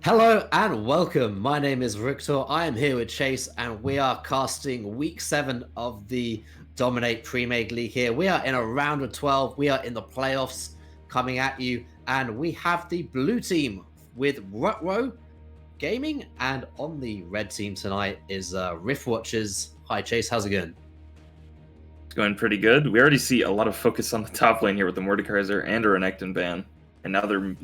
Hello and welcome. My name is Ruh-Roh. I am here with Chase, and we are casting week 7 of the Dominate Premade League here. We are in a round of 12. We are in the playoffs coming at you, and we have the blue team with Ruh-Roh Gaming, and on the red team tonight is Rift Watchers. Hi, Chase. How's it going? It's going pretty good. We already see a lot of focus on the top lane here with the Mordekaiser and a Renekton ban, and now they're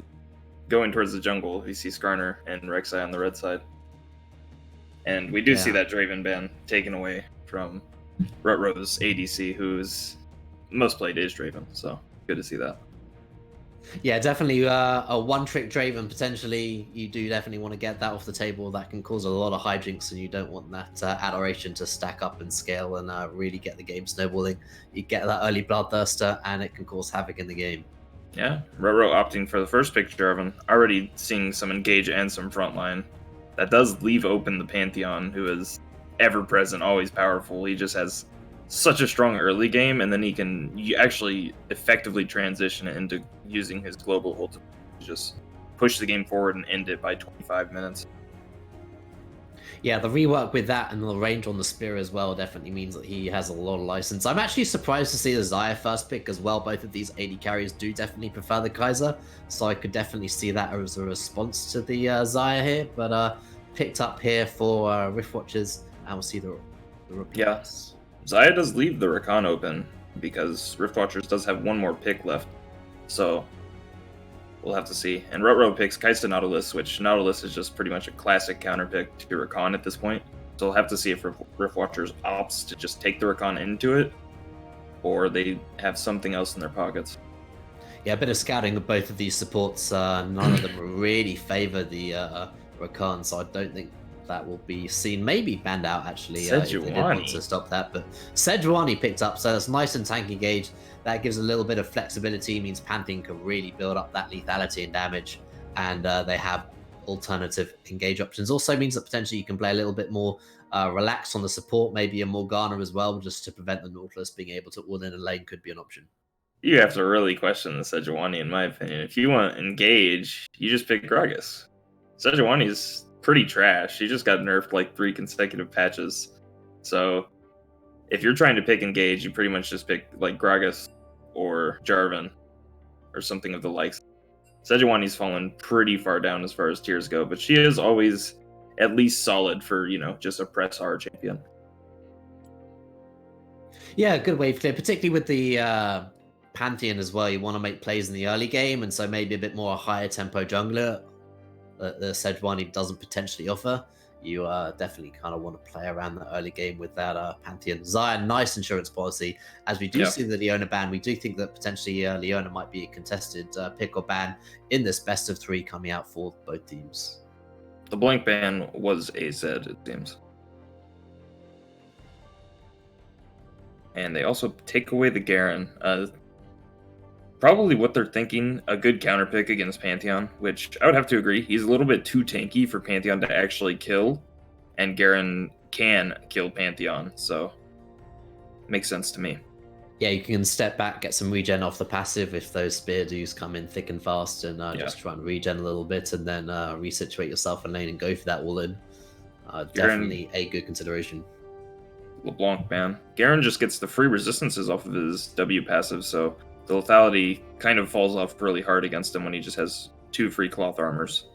going towards the jungle. You see Skarner and Rek'Sai on the red side. And we do see that Draven ban taken away from Ruh-Roh's ADC, who's most played is Draven, so good to see that. Yeah, definitely a one-trick Draven. Potentially, you do definitely want to get that off the table. That can cause a lot of hijinks, and you don't want that adoration to stack up and scale and really get the game snowballing. You get that early bloodthirster, and it can cause havoc in the game. Yeah, Ruh-Roh opting for the first pick Jarvan, already seeing some engage and some frontline. That does leave open the Pantheon, who is ever-present, always powerful. He just has such a strong early game, and then he can actually effectively transition it into using his global ult to just push the game forward and end it by 25 minutes. Yeah, the rework with that and the range on the spear as well definitely means that he has a lot of license. I'm actually surprised to see the Xayah first pick as well. Both of these AD carries do definitely prefer the Kaiser, so I could definitely see that as a response to the Xayah here. But picked up here for Rift Watchers, and we'll see the replies. Yeah, Xayah does leave the Rakan open because Rift Watchers does have one more pick left, so we'll have to see. And Ruh-Roh picks Kaisa Nautilus, which Nautilus is just pretty much a classic counter pick to Rakan at this point. So we'll have to see if Rift Watchers opts to just take the Rakan into it, or they have something else in their pockets. Yeah, a bit of scouting of both of these supports. None of them really favor the Rakan, so I don't think that will be seen. Maybe banned out, actually, if they did want to stop that. But Sejuani picked up, so that's nice and tank engaged. That gives a little bit of flexibility, means Pantheon can really build up that lethality and damage, and they have alternative engage options. Also means that potentially you can play a little bit more relaxed on the support, maybe a Morgana as well, just to prevent the Nautilus being able to all in a lane could be an option. You have to really question the Sejuani, in my opinion. If you want engage, you just pick Gragas. Sejuani's pretty trash. He just got nerfed like 3 consecutive patches. So if you're trying to pick engage, you pretty much just pick like Gragas or Jarvan or something of the likes. Sejuani's fallen pretty far down as far as tiers go, but she is always at least solid for, just a press R champion. Yeah, good wave clear, particularly with the Pantheon as well. You want to make plays in the early game, and so maybe a bit more higher tempo jungler that the Sejuani doesn't potentially offer. You definitely kind of want to play around the early game with that Pantheon. Xayah, nice insurance policy. As we do see the Leona ban, we do think that potentially Leona might be a contested pick or ban in this best of 3 coming out for both teams. The blank ban was AZ, it seems. And they also take away the Garen. Probably what they're thinking, a good counter pick against Pantheon, which I would have to agree. He's a little bit too tanky for Pantheon to actually kill, and Garen can kill Pantheon, so makes sense to me. Yeah, you can step back, get some regen off the passive if those spear dues come in thick and fast, and just try and regen a little bit, and then resituate yourself in lane and go for that all-in. Definitely a good consideration. LeBlanc, man. Garen just gets the free resistances off of his W passive, so the lethality kind of falls off really hard against him when he just has 2 free cloth armors.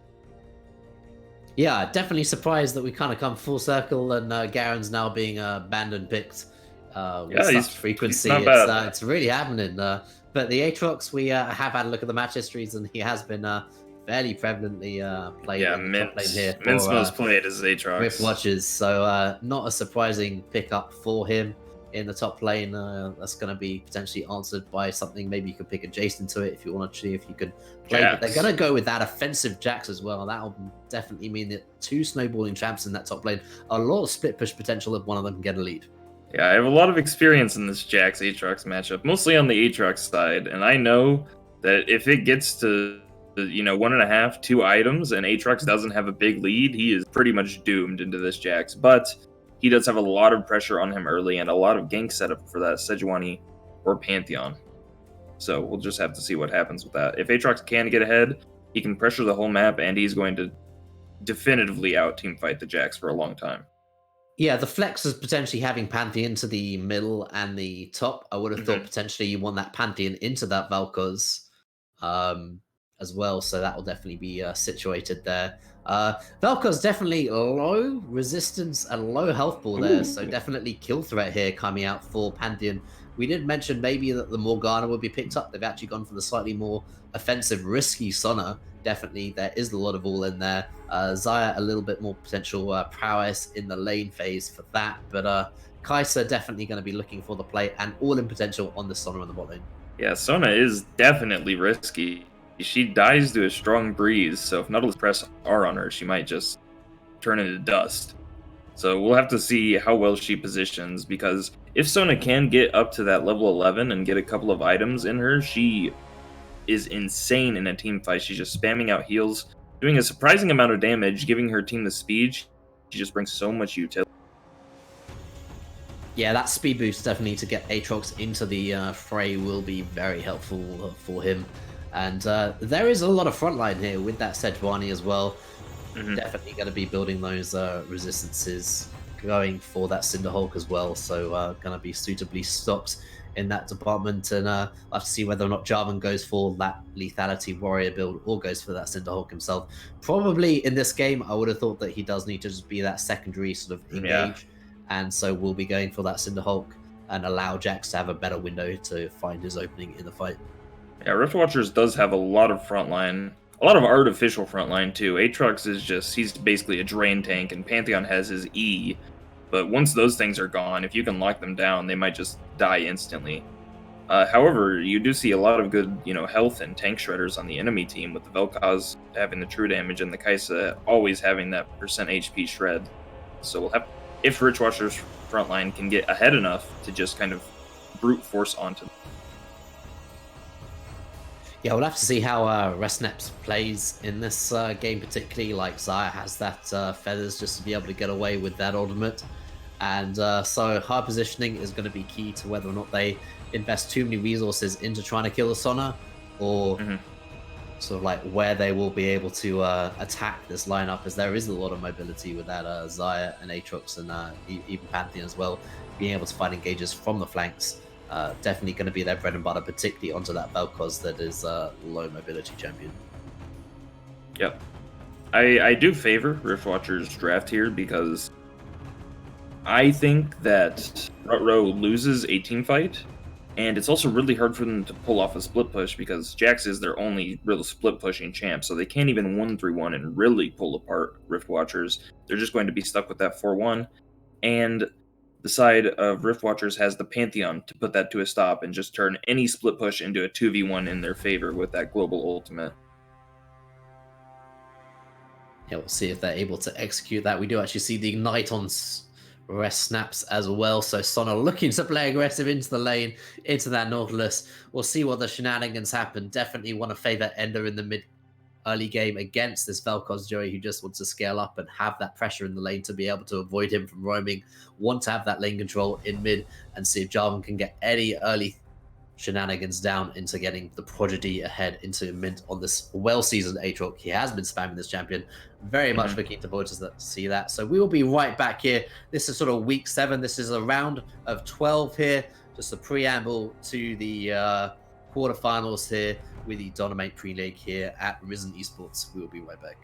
Yeah, definitely surprised that we kind of come full circle and Garen's now being banned and picked with such frequency. It's really happening. But the Aatrox, we have had a look at the match histories, and he has been fairly prevalently played. Yeah, Mint's most played is Aatrox. Rift Watchers, so not a surprising pickup for him in the top lane. That's going to be potentially answered by something. Maybe you could pick adjacent to it if you want to see if you could play. But they're going to go with that offensive Jax as well. That'll definitely mean that 2 snowballing champs in that top lane. A lot of split push potential if one of them can get a lead. Yeah, I have a lot of experience in this Jax Aatrox matchup, mostly on the Aatrox side, and I know that if it gets to 1.5, 2 items, and Aatrox doesn't have a big lead, he is pretty much doomed into this Jax. But he does have a lot of pressure on him early and a lot of gank setup for that Sejuani or Pantheon. So we'll just have to see what happens with that. If Aatrox can get ahead, he can pressure the whole map, and he's going to definitively out teamfight the Jax for a long time. Yeah, the flex is potentially having Pantheon to the middle and the top. I would have thought potentially you want that Pantheon into that Vel'Koz as well, so that will definitely be situated there. Vel'Koz definitely low resistance and low health ball there, so definitely kill threat here coming out for Pantheon. We did mention maybe that the Morgana would be picked up. They've actually gone for the slightly more offensive, risky Sona. Definitely, there is a lot of all in there. Xayah, a little bit more potential prowess in the lane phase for that, but Kai'Sa definitely going to be looking for the play and all in potential on the Sona in the bot lane. Yeah, Sona is definitely risky. She dies to a strong breeze, so if Nautilus press R on her, she might just turn into dust. So we'll have to see how well she positions, because if Sona can get up to that level 11 and get a couple of items in her, she is insane in a team fight. She's just spamming out heals, doing a surprising amount of damage, giving her team the speed. She just brings so much utility. Yeah, that speed boost definitely to get Aatrox into the fray will be very helpful for him. And there is a lot of frontline here with that Sejuani as well. Definitely going to be building those resistances, going for that Cinderhulk as well. So going to be suitably stocked in that department. And I'll have to see whether or not Jarvan goes for that lethality warrior build or goes for that Cinderhulk himself. Probably in this game, I would have thought that he does need to just be that secondary sort of engage. Yeah. And so we'll be going for that Cinderhulk and allow Jax to have a better window to find his opening in the fight. Yeah, Rift Watchers does have a lot of frontline, a lot of artificial frontline too. Aatrox is just, he's basically a drain tank, and Pantheon has his E. But once those things are gone, if you can lock them down, they might just die instantly. However, you do see a lot of good, health and tank shredders on the enemy team, with the Vel'Koz having the true damage and the Kai'Sa always having that % HP shred. So we'll have, if Rift Watchers frontline can get ahead enough to just kind of brute force onto them. Yeah, we'll have to see how Resnaps plays in this game, particularly. Like, Xayah has that feathers just to be able to get away with that ultimate. And so high positioning is going to be key to whether or not they invest too many resources into trying to kill the Sona, or sort of like where they will be able to attack this lineup, as there is a lot of mobility with that Xayah and Aatrox and even Pantheon as well, being able to find engages from the flanks. Definitely going to be their bread and butter, particularly onto that Vel'Koz that is low mobility champion. Yep. I do favor Rift Watcher's draft here, because I think that Ruh-Roh loses a team fight, and it's also really hard for them to pull off a split push, because Jax is their only real split pushing champ, so they can't even 1-3-1 and really pull apart Rift Watchers. They're just going to be stuck with that 4-1, and the side of Rift Watchers has the Pantheon to put that to a stop and just turn any split push into a 2v1 in their favor with that global ultimate. Yeah, we'll see if they're able to execute that. We do actually see the Ignite on Resnaps as well. So Sona looking to play aggressive into the lane, into that Nautilus. We'll see what the shenanigans happen. Definitely want to favor Ender in the mid early game against this Vel'Koz Joey, who just wants to scale up and have that pressure in the lane to be able to avoid him from roaming. Want to have that lane control in mid and see if Jarvan can get any early shenanigans down into getting the Prodigy ahead into mid on this well-seasoned Aatrox. He has been spamming this champion. Very much looking forward to see that. So we will be right back here. This is sort of week 7. This is a round of 12 here. Just a preamble to the quarterfinals here with the Dynamite Pre-League here at Risen Esports. We will be right back.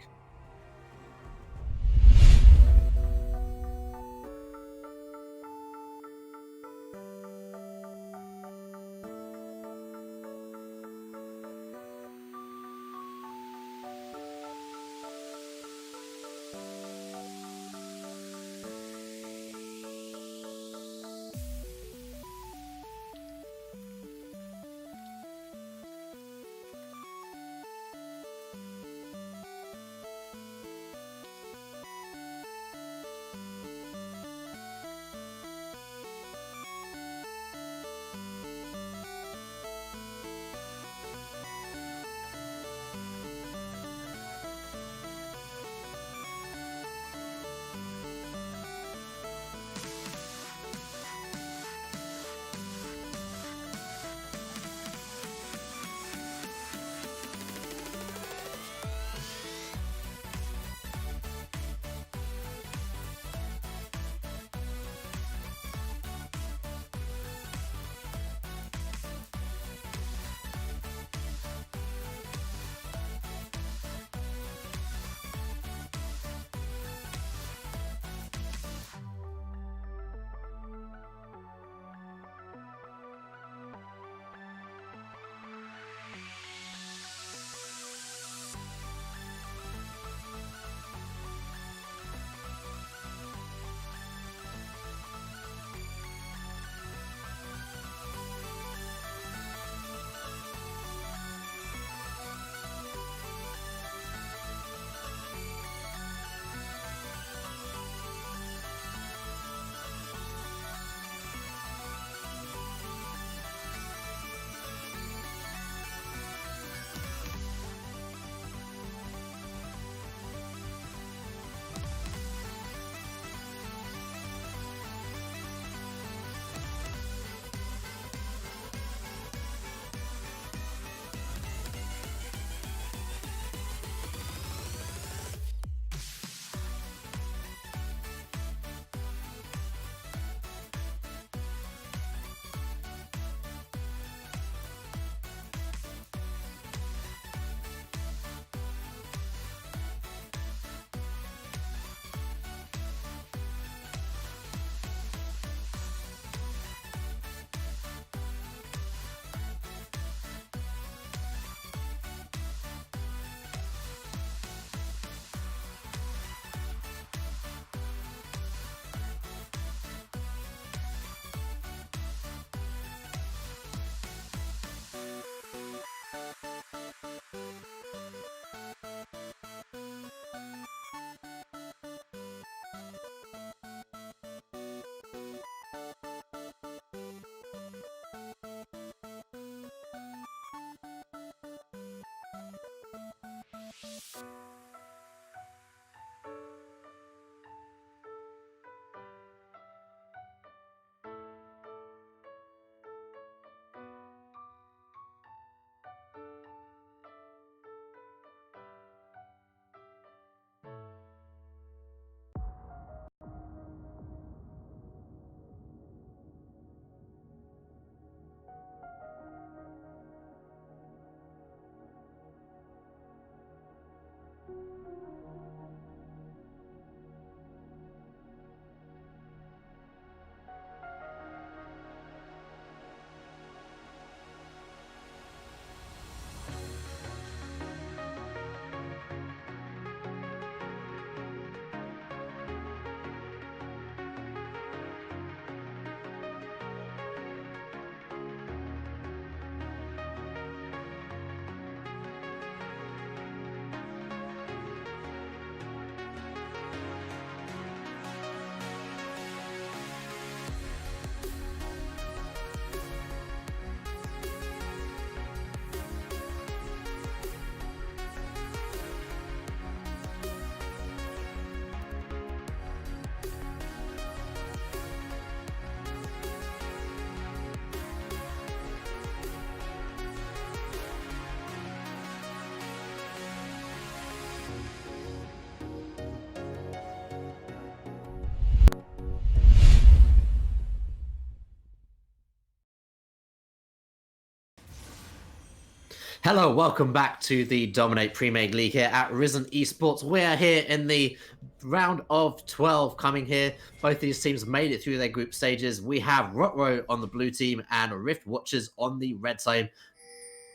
Hello, welcome back to the Dominate Premade League here at Risen Esports. We are here in the round of 12 coming here. Both these teams made it through their group stages. We have Ruh-Roh on the blue team and Rift Watchers on the red team.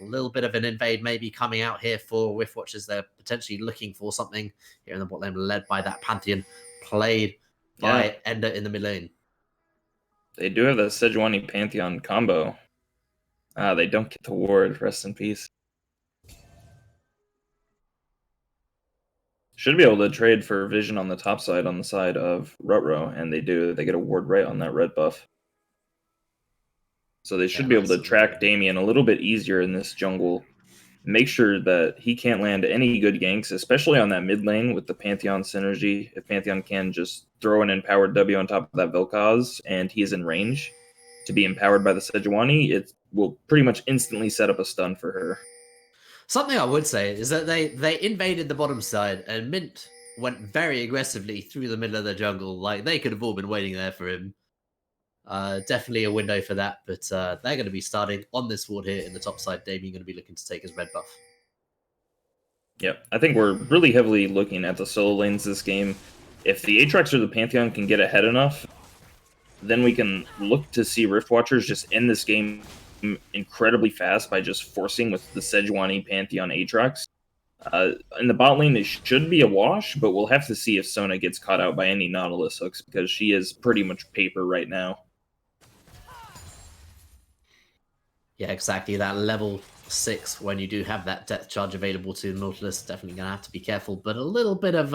A little bit of an invade maybe coming out here for Rift Watchers. They're potentially looking for something here in the bot lane, led by that Pantheon, played by Ender in the mid lane. They do have the Sejuani Pantheon combo. They don't get the ward. Rest in peace. Should be able to trade for vision on the top side on the side of Ruh-Roh, and they do. They get a ward right on that red buff. So they should be able to track Damien a little bit easier in this jungle. Make sure that he can't land any good ganks, especially on that mid lane with the Pantheon synergy. If Pantheon can just throw an empowered W on top of that Vel'Koz and he is in range to be empowered by the Sejuani, it will pretty much instantly set up a stun for her. Something I would say is that they invaded the bottom side and Mint went very aggressively through the middle of the jungle. Like, they could have all been waiting there for him. Definitely a window for that, but they're going to be starting on this ward here in the top side. Damien going to be looking to take his red buff. Yep, I think we're really heavily looking at the solo lanes this game. If the Aatrox or the Pantheon can get ahead enough, then we can look to see Rift Watchers just end this game incredibly fast by just forcing with the Sejuani Pantheon Aatrox. In the bot lane, it should be a wash, but we'll have to see if Sona gets caught out by any Nautilus hooks, because she is pretty much paper right now. Yeah, exactly. That level 6, when you do have that depth charge available to Nautilus, definitely going to have to be careful. But a little bit of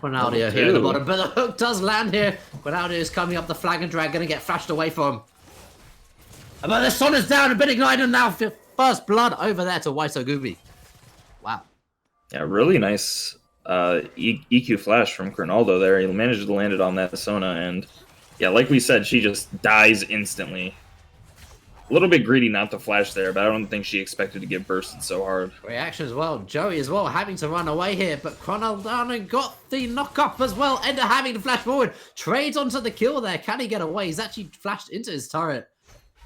Quinaldio here at the bottom. But the hook does land here. Quinaldio is coming up the flag and drag, going to get flashed away from. But the sun is down, a bit ignited now. First blood over there to Waisogubi. Wow. Yeah, really nice EQ flash from Quinaldo there. He managed to land it on that Sona, and yeah, like we said, she just dies instantly. A little bit greedy not to flash there, but I don't think she expected to get bursted so hard. Reaction as well. Joey as well having to run away here, but Quinaldo got the knock up as well. Ender having to flash forward. Trades onto the kill there. Can he get away? He's actually flashed into his turret.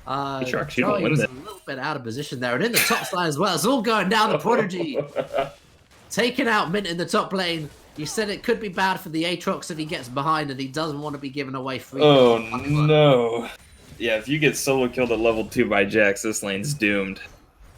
Joey was a little bit out of position there. And in the top side as well, it's all going down. The Prodigy taking out Mint in the top lane. You said it could be bad for the Aatrox if he gets behind and he doesn't want to be given away free. Oh, no. Yeah, if you get solo killed at level 2 by Jax, this lane's doomed.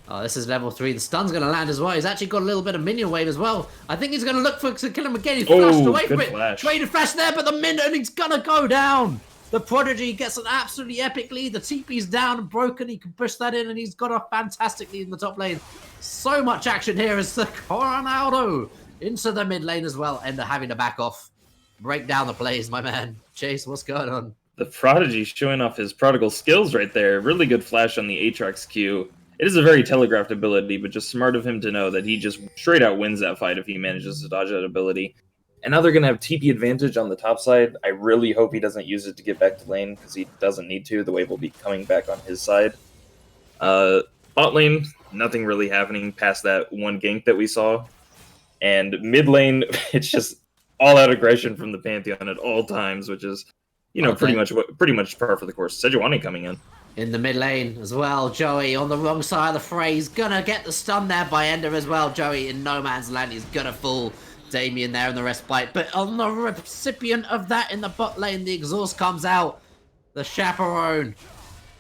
Oh, this is level 3. The stun's going to land as well. He's actually got a little bit of minion wave as well. I think he's going to look to kill him again. He's flashed away from it. Traded flash there, but the minion, he's going to go down. The Prodigy gets an absolutely epic lead. The TP's down and broken. He can push that in, and he's got a fantastic lead in the top lane. So much action here as the Quinaldo into the mid lane as well. Ender having to back off. Break down the plays, my man. Chase, what's going on? The Prodigy showing off his prodigal skills right there. Really good flash on the Aatrox Q. It is a very telegraphed ability, but just smart of him to know that he just straight out wins that fight if he manages to dodge that ability. And now they're going to have TP advantage on the top side. I really hope he doesn't use it to get back to lane, because he doesn't need to. The wave will be coming back on his side. Bot lane, nothing really happening past that one gank that we saw. And mid lane, it's just all-out aggression from the Pantheon at all times, which is, you know, pretty much par for the course. Sejuani coming in the mid lane as well. Joey on the wrong side of the fray. He's gonna get the stun there by Ender as well. Joey in no man's land. He's gonna fool Damien there in the respite. But on the recipient of that in the bot lane, the exhaust comes out. The chaperone,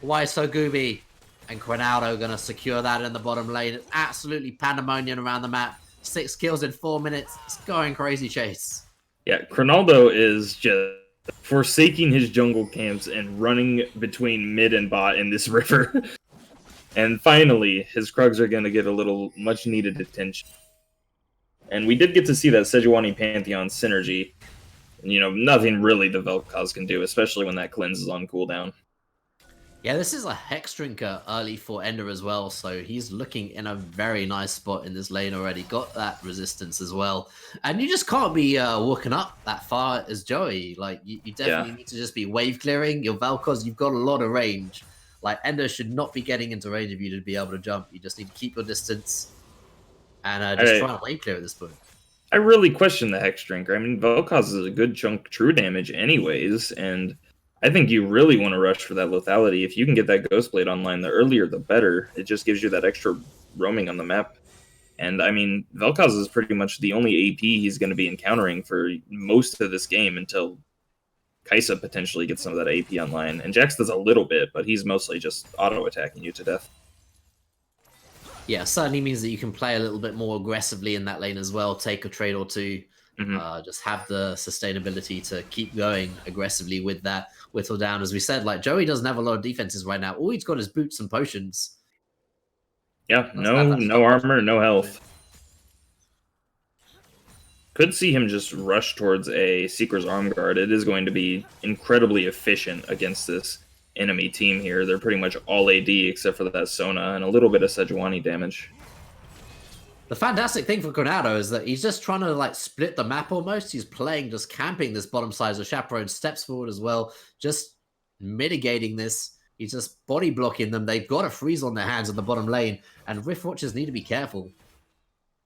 Waisogubi, and Quinaldo gonna secure that in the bottom lane. It's absolutely pandemonium around the map. 6 kills in 4 minutes. It's going crazy, Chase. Yeah, Quinaldo is just forsaking his jungle camps and running between mid and bot in this river. And finally, his Krugs are going to get a little much-needed attention. And we did get to see that Sejuani Pantheon synergy. You know, nothing really the Vel'Koz can do, especially when that cleanse is on cooldown. Yeah, this is a Hex Drinker early for Ender as well, so he's looking in a very nice spot in this lane already. Got that resistance as well. And you just can't be walking up that far as Joey. Like, you definitely need to just be wave clearing. Your Vel'Koz, you've got a lot of range. Like, Ender should not be getting into range of you to be able to jump. You just need to keep your distance and just try to wave clear at this point. I really question the Hex Drinker. I mean, Vel'Koz is a good chunk true damage anyways, and I think you really want to rush for that lethality. If you can get that Ghost Blade online, the earlier the better. It just gives you that extra roaming on the map. And I mean, Vel'Koz is pretty much the only AP he's going to be encountering for most of this game until Kai'Sa potentially gets some of that AP online. And Jax does a little bit, but he's mostly just auto-attacking you to death. Yeah, certainly means that you can play a little bit more aggressively in that lane as well, take a trade or two, just have the sustainability to keep going aggressively with that whittle down. As we said, like, Joey doesn't have a lot of defenses right now. All he's got is boots and potions. Yeah, no armor, no health. Could see him just rush towards a Seeker's Arm Guard. It is going to be incredibly efficient against this enemy team here. They're pretty much all AD except for that Sona and a little bit of Sejuani damage. The fantastic thing for Granado is that he's just trying to like split the map almost. He's playing, just camping this bottom side as Chaperone steps forward as well, just mitigating this. He's just body blocking them. They've got a freeze on their hands in the bottom lane, and Rift Watchers need to be careful.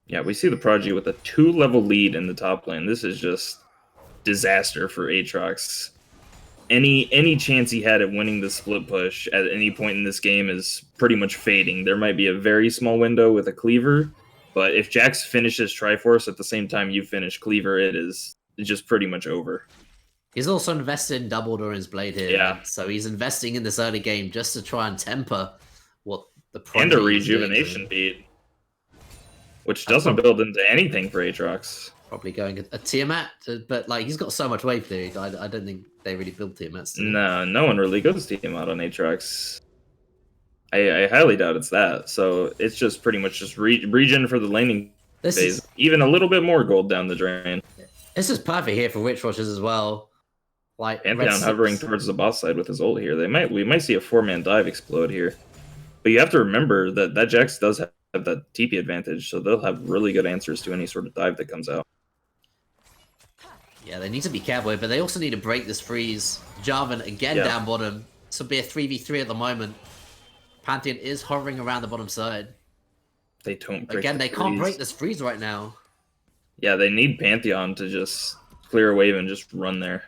Yeah, we see the Prodigy with a 2-level lead in the top lane. This is just disaster for Aatrox. Any chance he had at winning the split push at any point in this game is pretty much fading. There might be a very small window with a cleaver, but if Jax finishes Triforce at the same time you finish cleaver, it's just pretty much over. He's also invested in double Doran's Blade here. Yeah. So he's investing in this early game just to try and temper what the Prodigy and a rejuvenation beat, which doesn't build into anything for Aatrox. Probably going a Tiamat, but like he's got so much wave theory. I don't think they really build Tiamats. No one really goes Tiamat on Aatrox. I highly doubt it's that. So it's just pretty much just regen for the laning phase. Even a little bit more gold down the drain. This is perfect here for Witch Watchers as well. Like Pantheon hovering towards the boss side with his ult here. We might see a 4-man dive explode here. But you have to remember that Jax does have that TP advantage, so they'll have really good answers to any sort of dive that comes out. Yeah, they need to be careful, but they also need to break this freeze. Jarvan again down bottom. This will be a 3v3 at the moment. Pantheon is hovering around the bottom side. They don't break Again, they can't break this freeze right now. Yeah, they need Pantheon to just clear a wave and just run there.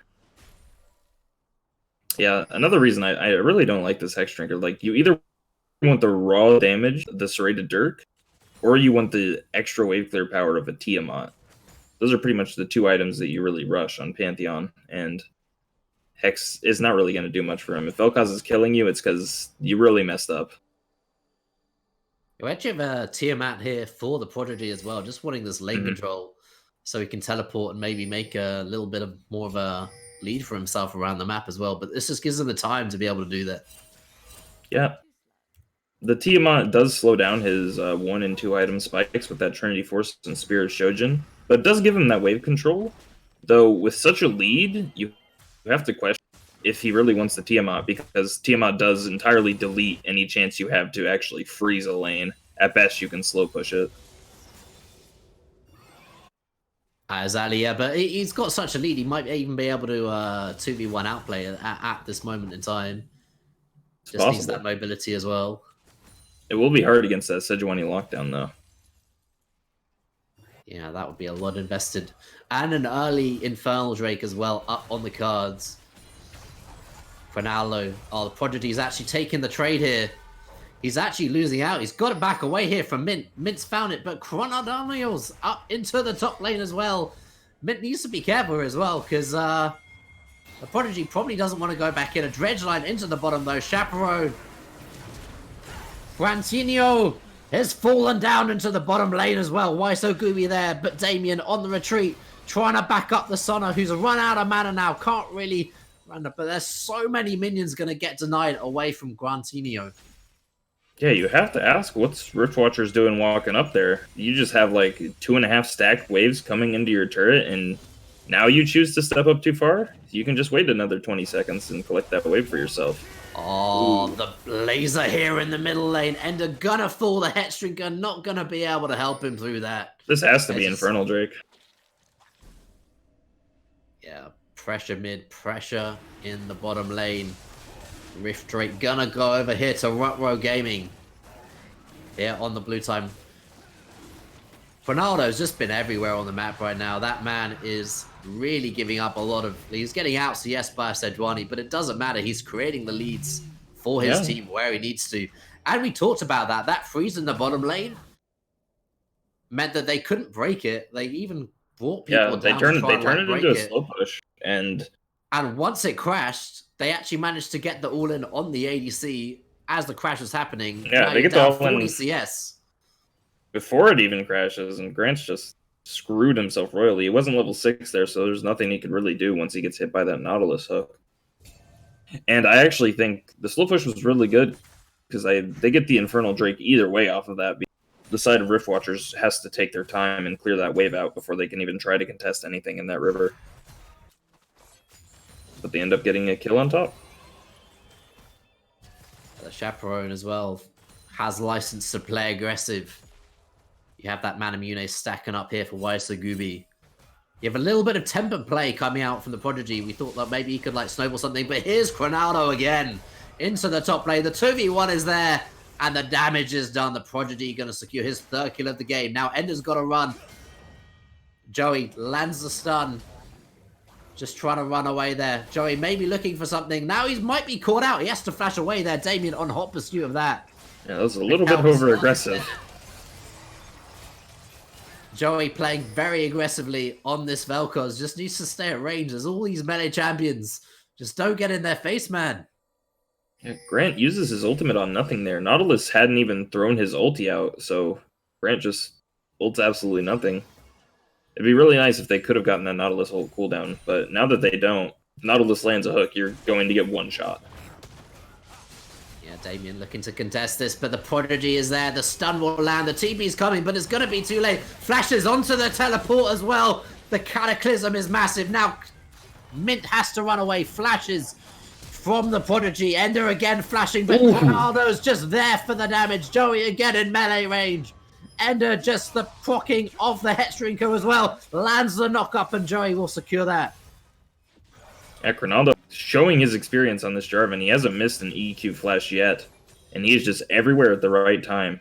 Yeah, another reason I really don't like this Hex Drinker, like, you either want the raw damage, the Serrated Dirk, or you want the extra wave clear power of a Tiamat. Those are pretty much the two items that you really rush on Pantheon, and Hex is not really going to do much for him. If Vel'Koz is killing you, it's because you really messed up. You actually have a Tiamat here for the Prodigy as well, just wanting this lane control so he can teleport and maybe make a little bit of more of a lead for himself around the map as well. But this just gives him the time to be able to do that. Yeah. The Tiamat does slow down his 1 and 2 item spikes with that Trinity Force and Spirit Shojin, but it does give him that wave control. Though with such a lead, you have to question if he really wants the Tiamat, because Tiamat does entirely delete any chance you have to actually freeze a lane. At best, you can slow push it. Exactly, yeah, but he's got such a lead, he might even be able to 2v1 outplay at this moment in time. Just needs that mobility as well. It will be hard against that Sejuani lockdown, though. Yeah, that would be a lot invested. And an early Infernal Drake as well, up on the cards. Ronaldo, the Prodigy's actually taking the trade here. He's actually losing out. He's got it back away here from Mint. Mint's found it, but Chronodaniel's up into the top lane as well. Mint needs to be careful as well, because the Prodigy probably doesn't want to go back in. A dredge line into the bottom, though. Chaperone. Frantinho has fallen down into the bottom lane as well. Why so gooey there? But Damien on the retreat, trying to back up the Sona, who's run out of mana now. Can't really run up, but there's so many minions going to get denied away from Grantinho. Yeah, you have to ask, what's Rift Watchers doing walking up there? You just have like 2.5 stacked waves coming into your turret, and now you choose to step up too far? You can just wait another 20 seconds and collect that wave for yourself. Oh, the laser here in the middle lane. Ender gonna fall. The Headstrinker not gonna be able to help him through that. This has to be Infernal Drake. Yeah, pressure mid, pressure in the bottom lane. Rift Drake gonna go over here to Ruh-Roh Gaming. Here on the blue time. Ronaldo's just been everywhere on the map right now. That man is really giving up a lot of... He's getting out CS by Sejuani, but it doesn't matter. He's creating the leads for his team where he needs to. And we talked about that. That freeze in the bottom lane meant that they couldn't break it. They even brought people down to try and like break it. They turned it into a slow push. And once it crashed, they actually managed to get the all-in on the ADC as the crash was happening. Yeah, they get the all-in 40 CS. Before it even crashes, and Grant's just screwed himself royally. He wasn't level 6 there, so there's nothing he could really do once he gets hit by that Nautilus hook. And I actually think the slow push was really good, because they get the Infernal Drake either way off of that. The side of Rift Watchers has to take their time and clear that wave out before they can even try to contest anything in that river. But they end up getting a kill on top. The Chaperone as well has license to play aggressive. You have that Manamune stacking up here for Waisagubi. You have a little bit of temper play coming out from the Prodigy. We thought that maybe he could like snowball something, but here's Cronaldo again into the top lane. The 2v1 is there, and the damage is done. The Prodigy going to secure his 3rd kill of the game. Now Ender's got to run. Joey lands the stun. Just trying to run away there. Joey maybe looking for something. Now he might be caught out. He has to flash away there. Damien on hot pursuit of that. Yeah, that was a little bit over-aggressive. Joey playing very aggressively on this Vel'Koz. Just needs to stay at range. There's all these melee champions. Just don't get in their face, man. Yeah, Grant uses his ultimate on nothing there. Nautilus hadn't even thrown his ulti out, so Grant just ults absolutely nothing. It'd be really nice if they could have gotten that Nautilus ult cooldown, but now that they don't, Nautilus lands a hook, you're going to get one shot. Yeah, Damien looking to contest this, but the Prodigy is there. The stun will land. The TP's coming, but it's going to be too late. Flashes onto the teleport as well. The Cataclysm is massive. Now, Mint has to run away. Flashes from the Prodigy. Ender again flashing, but Ronaldo's just there for the damage. Joey again in melee range. Ender just the procking of the Hetstrinker as well. Lands the knock-up, and Joey will secure that. Yeah, Ronaldo showing his experience on this Jarvan. He hasn't missed an EQ flash yet, and he is just everywhere at the right time.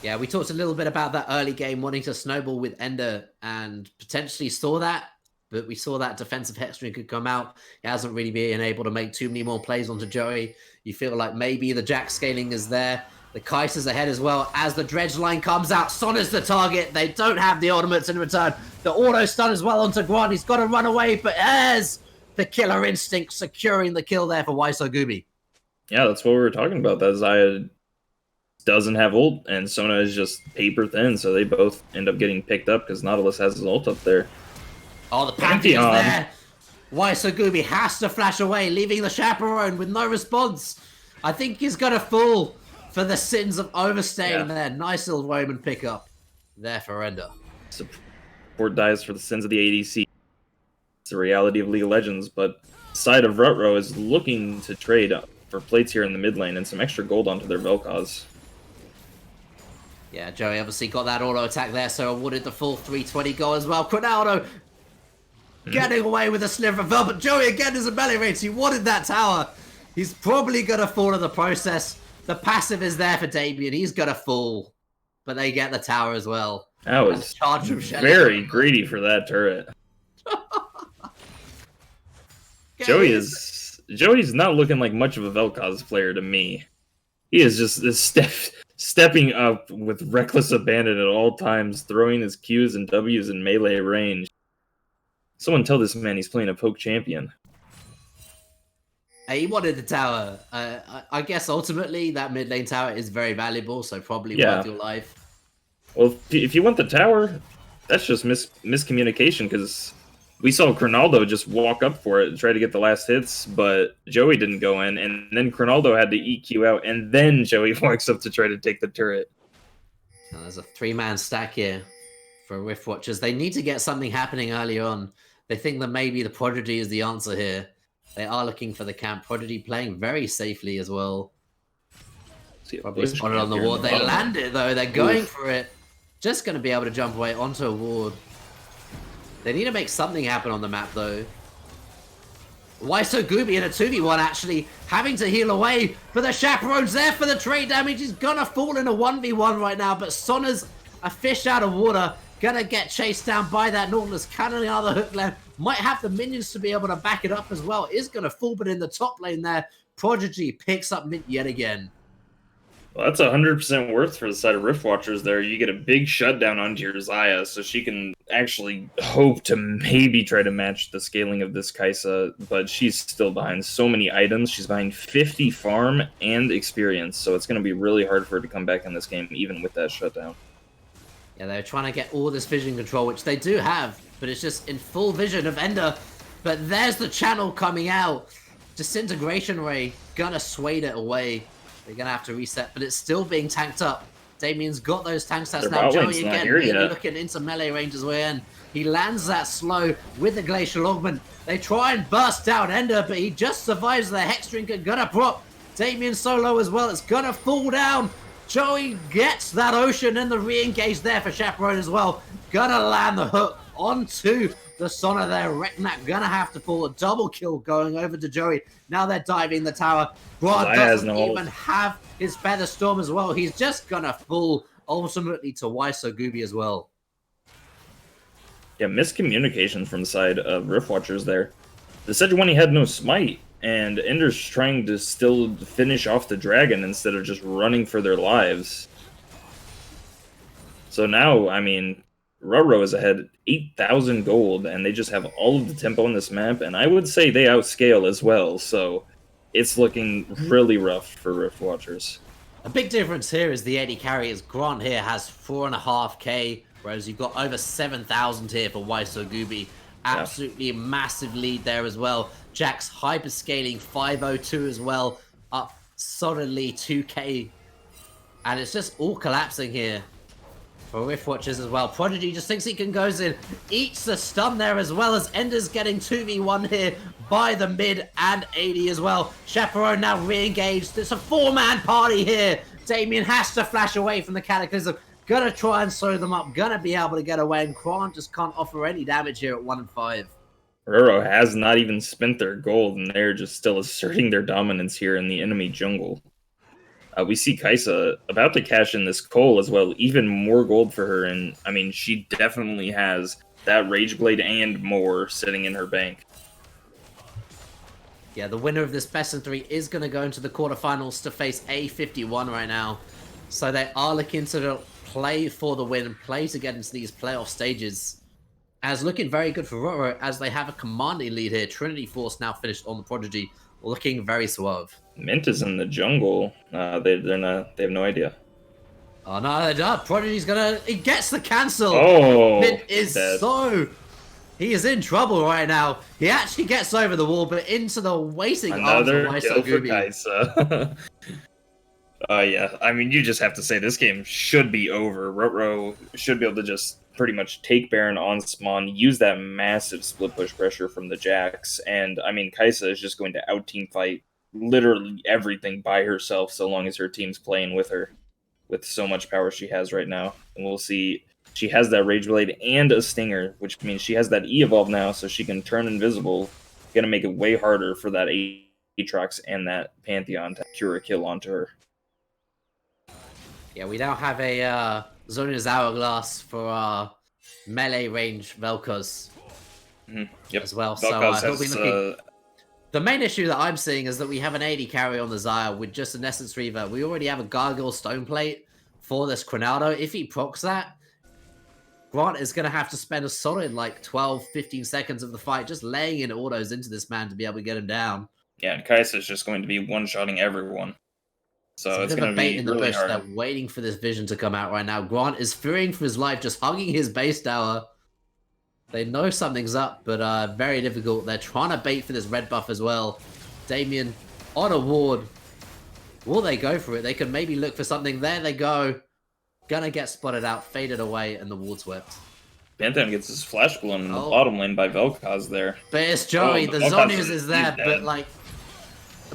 Yeah, we talked a little bit about that early game, wanting to snowball with Ender, and potentially saw that, but we saw that defensive Hexstring could come out. He hasn't really been able to make too many more plays onto Joey. You feel like maybe the Jack scaling is there. The Kaiser's ahead as well. As the dredge line comes out, Sonna's the target. They don't have the ultimates in return. The auto stun as well onto Grant. He's got to run away, but as the killer instinct securing the kill there for Waisagubi. Yeah, that's what we were talking about. That Xayah doesn't have ult, and Sona is just paper thin, so they both end up getting picked up because Nautilus has his ult up there. Oh, the Pantheon's there. Waisagubi has to flash away, leaving the Chaperone with no response. I think he's going to fall for the sins of overstaying there. Nice little Roman pickup there for Ender. Support dies for the sins of the ADC. It's the reality of League of Legends, but side of Ruh-Roh is looking to trade for plates here in the mid lane and some extra gold onto their Vel'Koz. Yeah, Joey obviously got that auto attack there, so awarded the full 320 goal as well. Cronaldo getting away with a sliver of Velvet. Joey again is a melee range. He wanted that tower. He's probably going to fall in the process. The passive is there for Damien. He's going to fall. But they get the tower as well. That was very greedy for that turret. Joey's not looking like much of a Vel'Koz player to me. He is just this stepping up with reckless abandon at all times, throwing his Qs and Ws in melee range. Someone tell this man he's playing a poke champion. He wanted the tower. I guess ultimately that mid lane tower is very valuable, so probably worth your life. Well, if you want the tower, that's just miscommunication, because we saw Cronaldo just walk up for it and try to get the last hits, but Joey didn't go in, and then Cronaldo had to EQ out, and then Joey walks up to try to take the turret. Now, there's a 3-man stack here for Rift Watchers. They need to get something happening early on. They think that maybe the Prodigy is the answer here. They are looking for the camp. Prodigy playing very safely as well. Probably spotted on the ward. They land it, though. They're going for it. Just going to be able to jump away onto a ward. They need to make something happen on the map, though. Waisagubi in a 2v1, actually, having to heal away. But the Chaperone's there for the trade damage. He's going to fall in a 1v1 right now. But Sonna's a fish out of water. Going to get chased down by that Nautilus. Cannon another hook left. might have the minions to be able to back it up as well. Is going to fall, but in the top lane there, Prodigy picks up Mint yet again. Well, that's 100% worth for the side of Rift Watchers there. You get a big shutdown onto your Xayah, so she can actually hope to maybe try to match the scaling of this Kai'Sa, but she's still behind so many items. She's behind 50 farm and experience, so it's going to be really hard for her to come back in this game, even with that shutdown. Yeah, they're trying to get all this vision control, which they do have, but it's just in full vision of Ender. But there's the channel coming out. Disintegration Ray, gonna sway it away. They're going to have to reset, but it's still being tanked up. Damien's got those tank stats now. Joey again, maybe looking into melee range as well. And he lands that slow with the Glacial Augment. They try and burst down Ender, but he just survives the Hex Drinker. Gonna prop. Damien solo as well. It's gonna fall down. Joey gets that Ocean and the re-engage there for Chaperone as well. Gonna land the hook onto the Sona there. Rek'Nat gonna have to pull a double kill going over to Joey. Now they're diving the tower. Broad doesn't even have his Feather Storm as well. He's just gonna fall ultimately to Waiso Gooby as well. Yeah, miscommunication from the side of Rift Watchers there. The Sejuani had no smite, and Ender's trying to still finish off the dragon instead of just running for their lives. So now, I mean, Ruh-Roh is ahead 8,000 gold, and they just have all of the tempo on this map, and I would say they outscale as well, so it's looking really rough for Rift Watchers. A big difference here is the AD carry is Grant here has 4.5k, whereas you've got over 7,000 here for Waiso Gooby. Absolutely massive lead there as well. Jack's hyperscaling 502 as well, up solidly 2k, and it's just all collapsing here for Rift Watchers as well. Prodigy just thinks he can go in, eats the stun there as well as Ender's getting 2v1 here by the mid and AD as well. Chaperone now re-engaged. It's a 4-man party here. Damien has to flash away from the Cataclysm. Gonna try and slow them up. Gonna be able to get away, and Kron just can't offer any damage here at 1 and 5. Ruh-Roh has not even spent their gold, and they're just still asserting their dominance here in the enemy jungle. We see Kai'Sa about to cash in this Cole as well, even more gold for her, and I mean, she definitely has that Rage Blade and more sitting in her bank. Yeah, the winner of this best of 3 is going to go into the quarterfinals to face A51 right now. So they are looking to play for the win, play to get into these playoff stages. As looking very good for Ruh-Roh, as they have a commanding lead here. Trinity Force now finished on the Prodigy, looking very suave. Mint is in the jungle. They have no idea. Oh no, they're done. Prodigy's he gets the cancel. Oh, Mint is he is in trouble right now. He actually gets over the wall, but into the waiting arms of Waiso Gooby. Yeah, I mean, you just have to say this game should be over. Ruh-Roh should be able to just pretty much take Baron on spawn, use that massive split push pressure from the Jax, and I mean, Kai'Sa is just going to out-team fight literally everything by herself so long as her team's playing with her with so much power she has right now. And we'll see, she has that Rage Blade and a Stinger, which means she has that E-Evolve now, so she can turn invisible. Gonna make it way harder for that Aatrox and that Pantheon to cure a kill onto her. Yeah, we now have a Zonia's Hourglass for our melee range Vel'Koz as well. Vel'Koz so he'll be looking... The main issue that I'm seeing is that we have an AD carry on the Xayah with just an Essence Reaver. We already have a Gargoyle Stoneplate for this Cronaldo. If he procs that, Grant is going to have to spend a solid like 12-15 seconds of the fight just laying in autos into this man to be able to get him down. Yeah, and Kai'Sa is just going to be one-shotting everyone. So it's going to be really hard. They're waiting for this vision to come out right now. Grant is fearing for his life, just hugging his base tower. They know something's up, but very difficult. They're trying to bait for this red buff as well. Damien on a ward. Will they go for it? They can maybe look for something. There they go. Gonna get spotted out, faded away, and the ward swept. Pantheon gets his flash blown in the bottom lane by Vel'Koz there. But it's Joey. The Zonias is there, but like,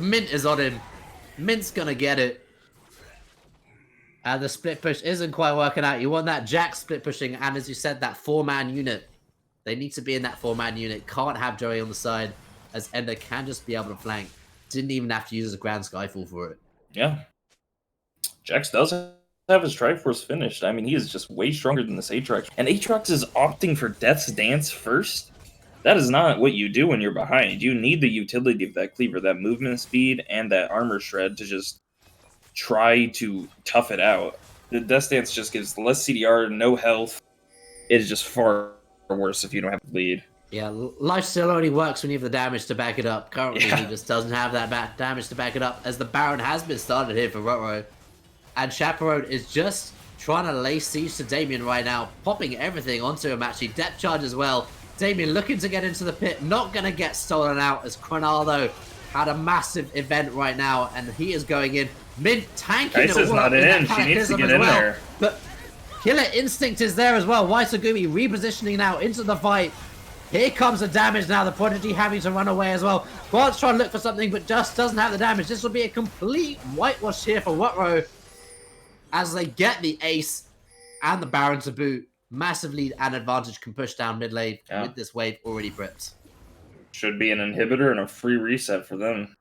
Mint is on him. Mint's gonna get it. And the split push isn't quite working out. You want that Jack split pushing, and as you said, that 4-man unit. They need to be in that 4-man unit. Can't have Joey on the side, as Ender can just be able to flank. Didn't even have to use a Grand Skyfall for it. Yeah. Jax does have his Triforce finished. I mean, he is just way stronger than this Aatrox. And Aatrox is opting for Death's Dance first? that is not what you do when you're behind. You need the utility of that cleaver, that movement speed, and that armor shred to just try to tough it out. The Death Stance just gives less CDR, no health. It is just far worse if you don't have the lead. Yeah, life still only works when you have the damage to back it up. Currently, he just doesn't have that damage to back it up, as the Baron has been started here for Ruh-Roh. And Chaperone is just trying to lay siege to Damien right now, popping everything onto him, actually. Depth charge as well. Damien looking to get into the pit, not going to get stolen out, as Cronaldo had a massive event right now, and he is going in. Mid tanking it all not in. She needs to get in there. But Killer Instinct is there as well. Waisogumi repositioning now into the fight. Here comes the damage now. The Prodigy having to run away as well. Grant's trying to look for something, but just doesn't have the damage. This will be a complete whitewash here for Ruh-Roh as they get the ace and the Baron to boot. Massive lead and advantage can push down mid lane with this wave already prepped. Should be an inhibitor and a free reset for them.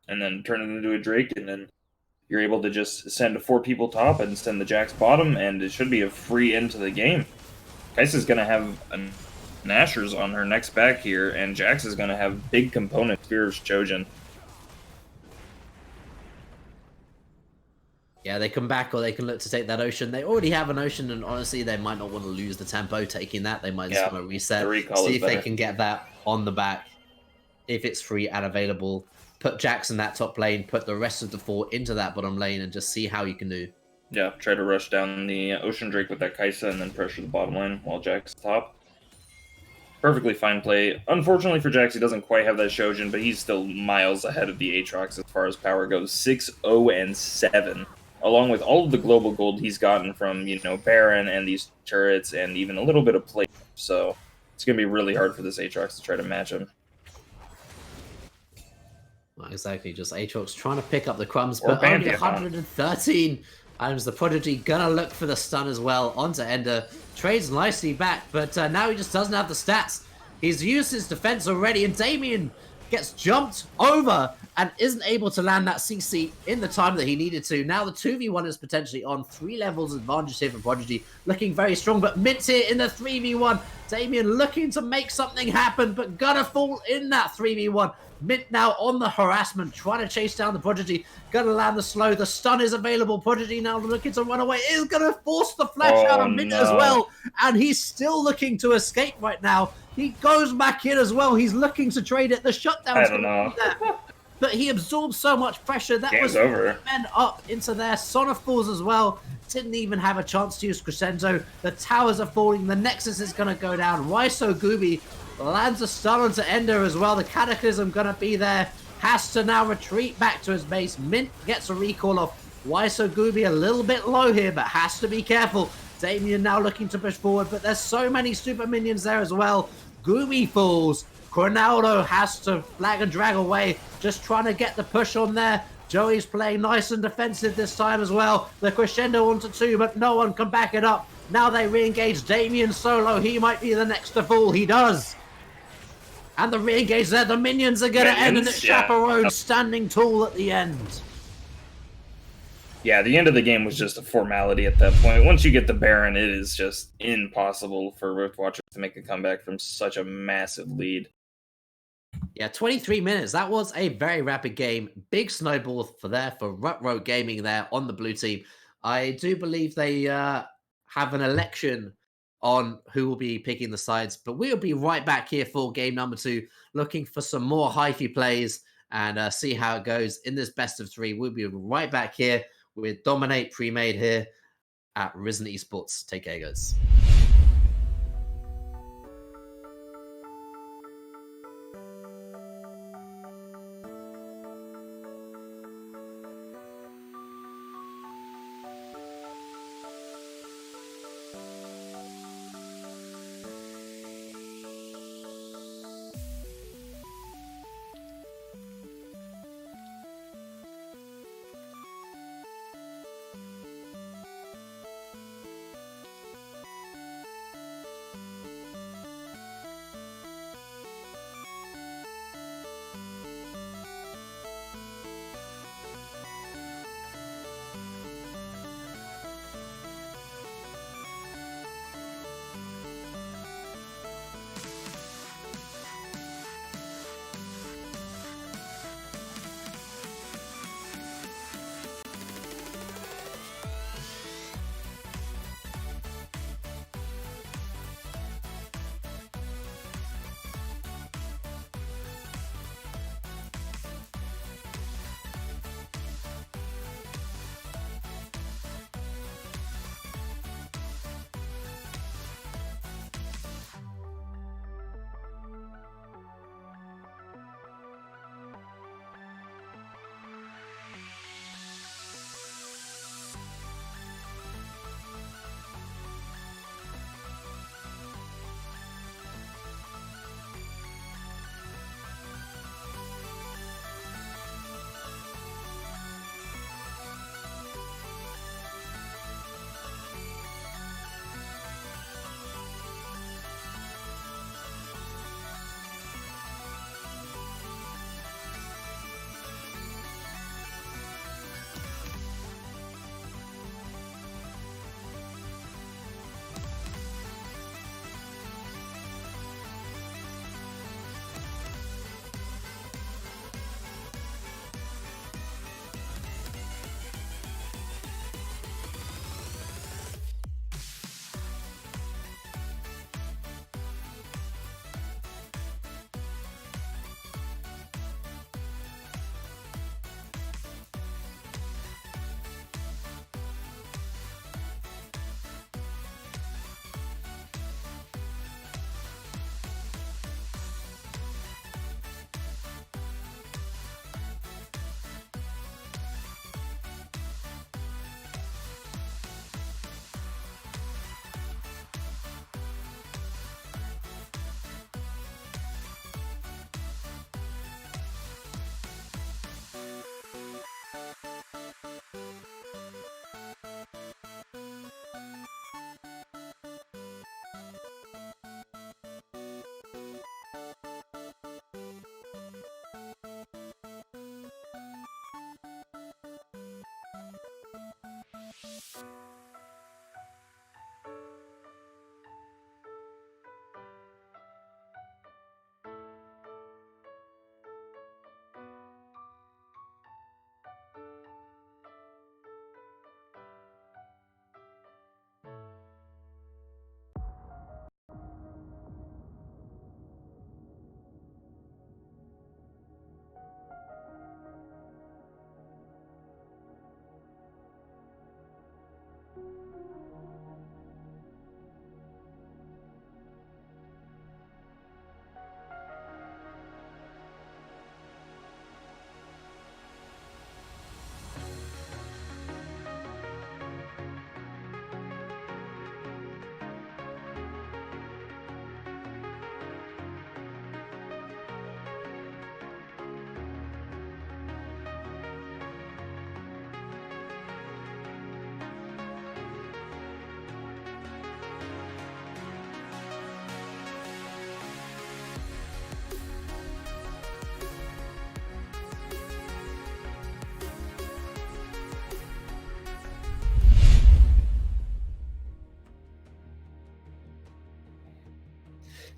And then turn it into a Drake, and then you're able to just send 4 people top and send the Jax bottom, and it should be a free end to the game. Kai'Sa's going to have an Nashers on her next back here, and Jax is going to have big component Spears Chojin. Yeah, they come back, or they can look to take that Ocean. They already have an Ocean, and honestly, they might not want to lose the tempo taking that. They might just want to reset, see if they can get that on the back, if it's free and available. Put Jax in that top lane, put the rest of the 4 into that bottom lane, and just see how you can do. Yeah, try to rush down the Ocean Drake with that Kai'Sa, and then pressure the bottom lane while Jax is top. Perfectly fine play. Unfortunately for Jax, he doesn't quite have that Shojin, but he's still miles ahead of the Aatrox as far as power goes. 6-0-7. Along with all of the global gold he's gotten from, Baron and these turrets and even a little bit of play. So it's going to be really hard for this Aatrox to try to match him. Well, exactly. Just Aatrox trying to pick up the crumbs, but only 113 items. The Prodigy gonna look for the stun as well onto Ender. Trades nicely back, but now he just doesn't have the stats. He's used his defense already, and Damien gets jumped over and isn't able to land that CC in the time that he needed to. Now the 2v1 is potentially on. 3 levels advantage here for Prodigy, looking very strong, but Mint here in the 3v1. Damien looking to make something happen, but gonna fall in that 3v1. Mint now on the harassment, trying to chase down the Prodigy. Gonna land the slow. The stun is available. Prodigy now looking to run away. Is gonna force the flash out of Mint as well. And he's still looking to escape right now. He goes back in as well. He's looking to trade it. The shutdown's gonna be there. But he absorbs so much pressure. That was over. Men up into there. Sona falls as well. Didn't even have a chance to use Crescendo. The towers are falling. The Nexus is gonna go down. Why so Gooby? Lands a stun onto Ender as well. The Cataclysm gonna be there. Has to now retreat back to his base. Mint gets a recall off. Why so Gooby? A little bit low here, but has to be careful. Damien now looking to push forward, but there's so many super minions there as well. Gooby falls. Cronaldo has to flag and drag away. Just trying to get the push on there. Joey's playing nice and defensive this time as well. The Crescendo onto 2, but no one can back it up. Now they re-engage Damien solo. He might be the next to fall. He does. And the re-engage there, the minions are going to end, and it's Chaperone standing tall at the end. Yeah, the end of the game was just a formality at that point. Once you get the Baron, it is just impossible for Rift Watchers to make a comeback from such a massive lead. Yeah, 23 minutes. That was a very rapid game. Big snowball for Ruh-Roh Gaming there on the blue team. I do believe they have an election on who will be picking the sides, but we'll be right back here for game number 2, looking for some more hyphy plays and see how it goes in this best of 3. We'll be right back here with Dominate Premade here at Risen Esports. Take care, guys.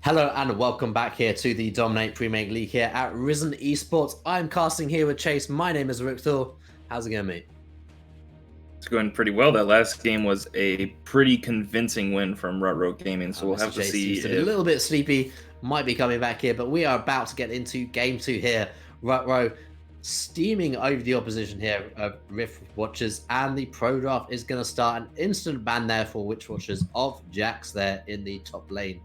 Hello and welcome back here to the Dominate Premade League here at Risen Esports. I'm casting here with Chase. My name is Ruh-Roh. How's it going, mate? It's going pretty well. That last game was a pretty convincing win from Ruh-Roh Gaming, so we'll have to see. A little bit sleepy, might be coming back here, but we are about to get into game 2 here. Ruh-Roh steaming over the opposition here of Rift Watchers, and the pro draft is going to start. An instant ban there for Witch Watchers of Jax there in the top lane.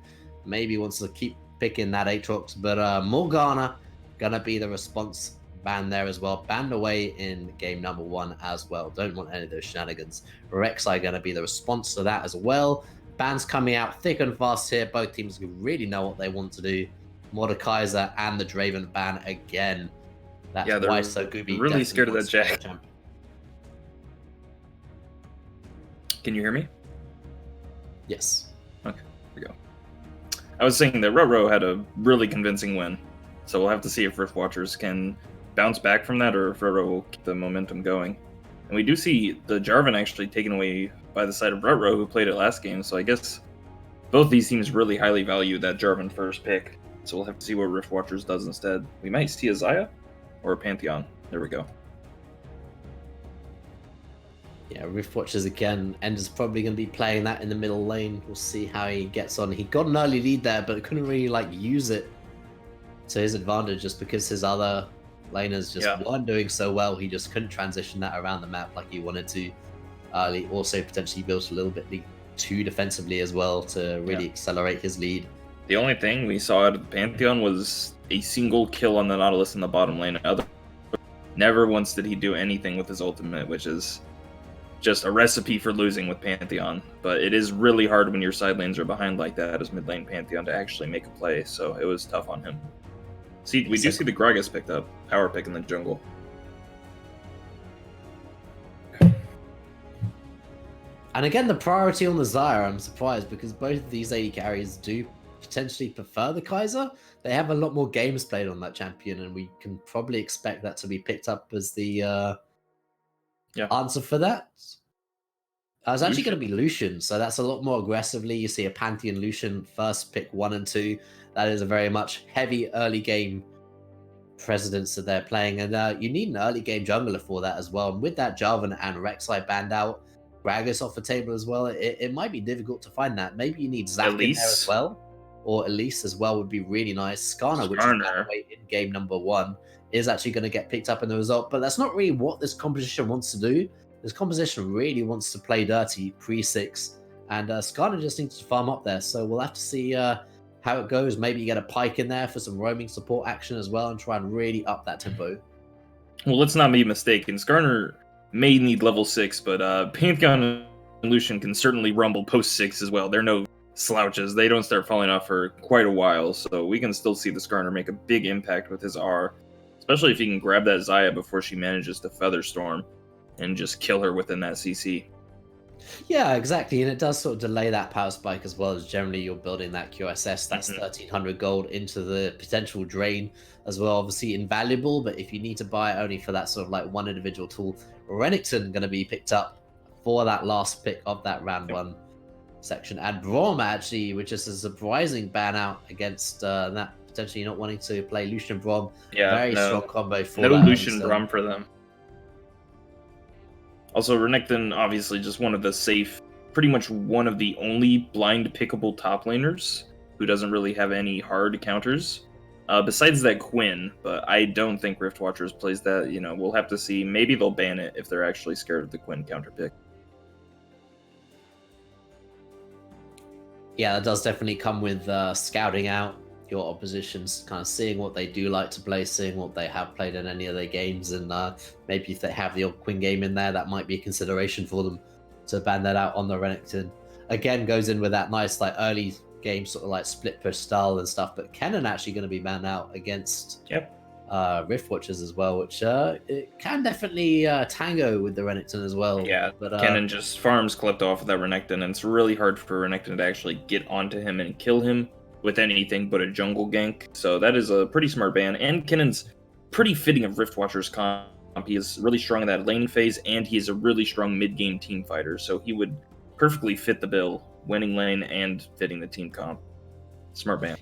Maybe wants to keep picking that Aatrox, but Morgana gonna be the response ban there as well. Banned away in game number 1 as well. Don't want any of those shenanigans. Rek'Sai gonna be the response to that as well. Bans coming out thick and fast here. Both teams really know what they want to do. Mordekaiser and the Draven ban again. That's why Sogubi really scared of that Jack. Can you hear me? Yes. Okay, here we go. I was saying that Ruh-Roh had a really convincing win, so we'll have to see if Rift Watchers can bounce back from that or if Ruh-Roh will keep the momentum going. And we do see the Jarvan actually taken away by the side of Ruh-Roh, who played it last game, so I guess both these teams really highly value that Jarvan first pick, so we'll have to see what Rift Watchers does instead. We might see a Xayah or a Pantheon. There we go. Yeah, Rift Watchers again. Ender's probably going to be playing that in the middle lane. We'll see how he gets on. He got an early lead there, but couldn't really use it to his advantage just because his other laners just weren't doing so well. He just couldn't transition that around the map like he wanted to early. Also potentially built a little bit too defensively as well to really accelerate his lead. The only thing we saw out of the Pantheon was a single kill on the Nautilus in the bottom lane. Never once did he do anything with his ultimate, which is just a recipe for losing with Pantheon. But it is really hard when your side lanes are behind like that as mid lane Pantheon to actually make a play, so it was tough on him. See, we do see the Gragas picked up. Power pick in the jungle. And again, the priority on the Xayah, I'm surprised, because both of these AD carries do potentially prefer the Kaiser. They have a lot more games played on that champion, and we can probably expect that to be picked up as the answer for that. It's actually going to be Lucian, so that's a lot more aggressively. You see a Pantheon Lucian first pick 1 and 2. That is a very much heavy early game precedence that they're playing, and you need an early game jungler for that as well. And with that Jarvan and Rek'Sai banned out, Gragas off the table as well, it might be difficult to find that. Maybe you need Zac in there as well, or Elise as well would be really nice. Skarner, which is banned away in game number 1, is actually going to get picked up in the result, but that's not really what this composition wants to do. This composition really wants to play dirty pre-6, and Skarner just needs to farm up there, so we'll have to see how it goes. Maybe you get a Pike in there for some roaming support action as well and try and really up that tempo. Well, let's not be mistaken. Skarner may need level 6, but Pantheon and Lucian can certainly rumble post 6 as well. They're no slouches. They don't start falling off for quite a while, so we can still see the Skarner make a big impact with his R, especially if he can grab that Xayah before she manages to Featherstorm and just kill her within that CC. Yeah, exactly, and it does sort of delay that power spike as well, as generally you're building that QSS, that's 1300 gold into the potential drain as well. Obviously invaluable, but if you need to buy it only for that sort of like one individual tool, Renekton going to be picked up for that last pick of that round one section. And Braum actually, which is a surprising ban out against that potentially not wanting to play Lucian Braum. Yeah, Very strong combo for no that Lucian Braum for them. Also, Renekton, obviously just one of the safe, pretty much one of the only blind pickable top laners who doesn't really have any hard counters. Besides that Quinn, but I don't think Rift Watchers plays that. You know, we'll have to see. Maybe they'll ban it if they're actually scared of the Quinn counter pick. Yeah, that does definitely come with scouting out your oppositions, kind of seeing what they do like to play, seeing what they have played in any of their games, and maybe if they have the odd Quinn game in there, that might be a consideration for them to ban that out on the Renekton. Again, goes in with that nice like early game sort of like split push style and stuff, but Kennen actually going to be banned out against Rift Watchers as well, which it can definitely tango with the Renekton as well. Yeah, but Kennen just farms clipped off of that Renekton, and it's really hard for Renekton to actually get onto him and kill him with anything but a jungle gank. So that is a pretty smart ban, and Kennen's pretty fitting of Rift Watcher's comp. He is really strong in that laning phase, and he is a really strong mid-game team fighter, so he would perfectly fit the bill, winning lane and fitting the team comp. Smart ban.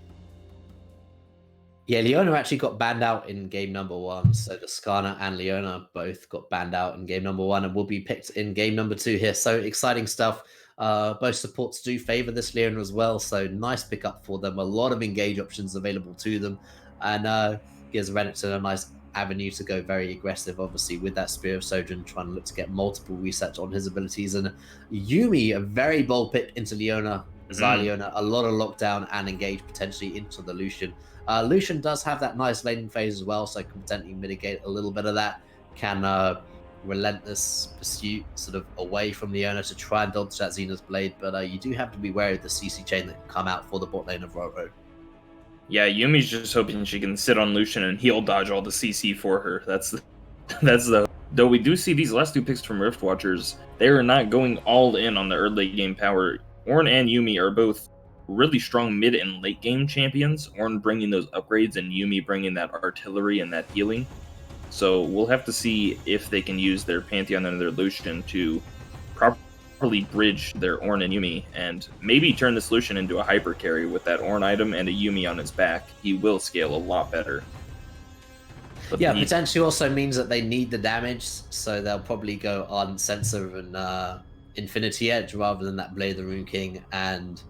Yeah, Leona actually got banned out in game number 1. So Descana and Leona both got banned out in game number 1 and will be picked in game number 2 here. So exciting stuff. Both supports do favor this Leona as well. So nice pickup for them. A lot of engage options available to them. And gives Renekton a nice avenue to go very aggressive, obviously, with that Spear of Sojourn, trying to look to get multiple resets on his abilities. And Yuumi, a very bold pick into Leona. Leona, a lot of lockdown and engage potentially into the Lucian. Lucian does have that nice laning phase as well, so can potentially mitigate a little bit of that. Can relentless pursuit sort of away from Leona to try and dodge that Xena's Blade, but you do have to be wary of the CC chain that can come out for the bot lane of Ruh-Roh. Yeah, Yumi's just hoping she can sit on Lucian and he'll dodge all the CC for her. That's the though we do see these last 2 picks from Rift Watchers, they are not going all in on the early game power. Ornn and Yuumi are both really strong mid and late game champions. Ornn bringing those upgrades and Yuumi bringing that artillery and that healing. So we'll have to see if they can use their Pantheon and their Lucian to properly bridge their Ornn and Yuumi, and maybe turn this Lucian into a hyper carry with that Ornn item and a Yuumi on his back. He will scale a lot better. But yeah, potentially also means that they need the damage, so they'll probably go on Sensor and Infinity Edge rather than that Blade of the Rune King and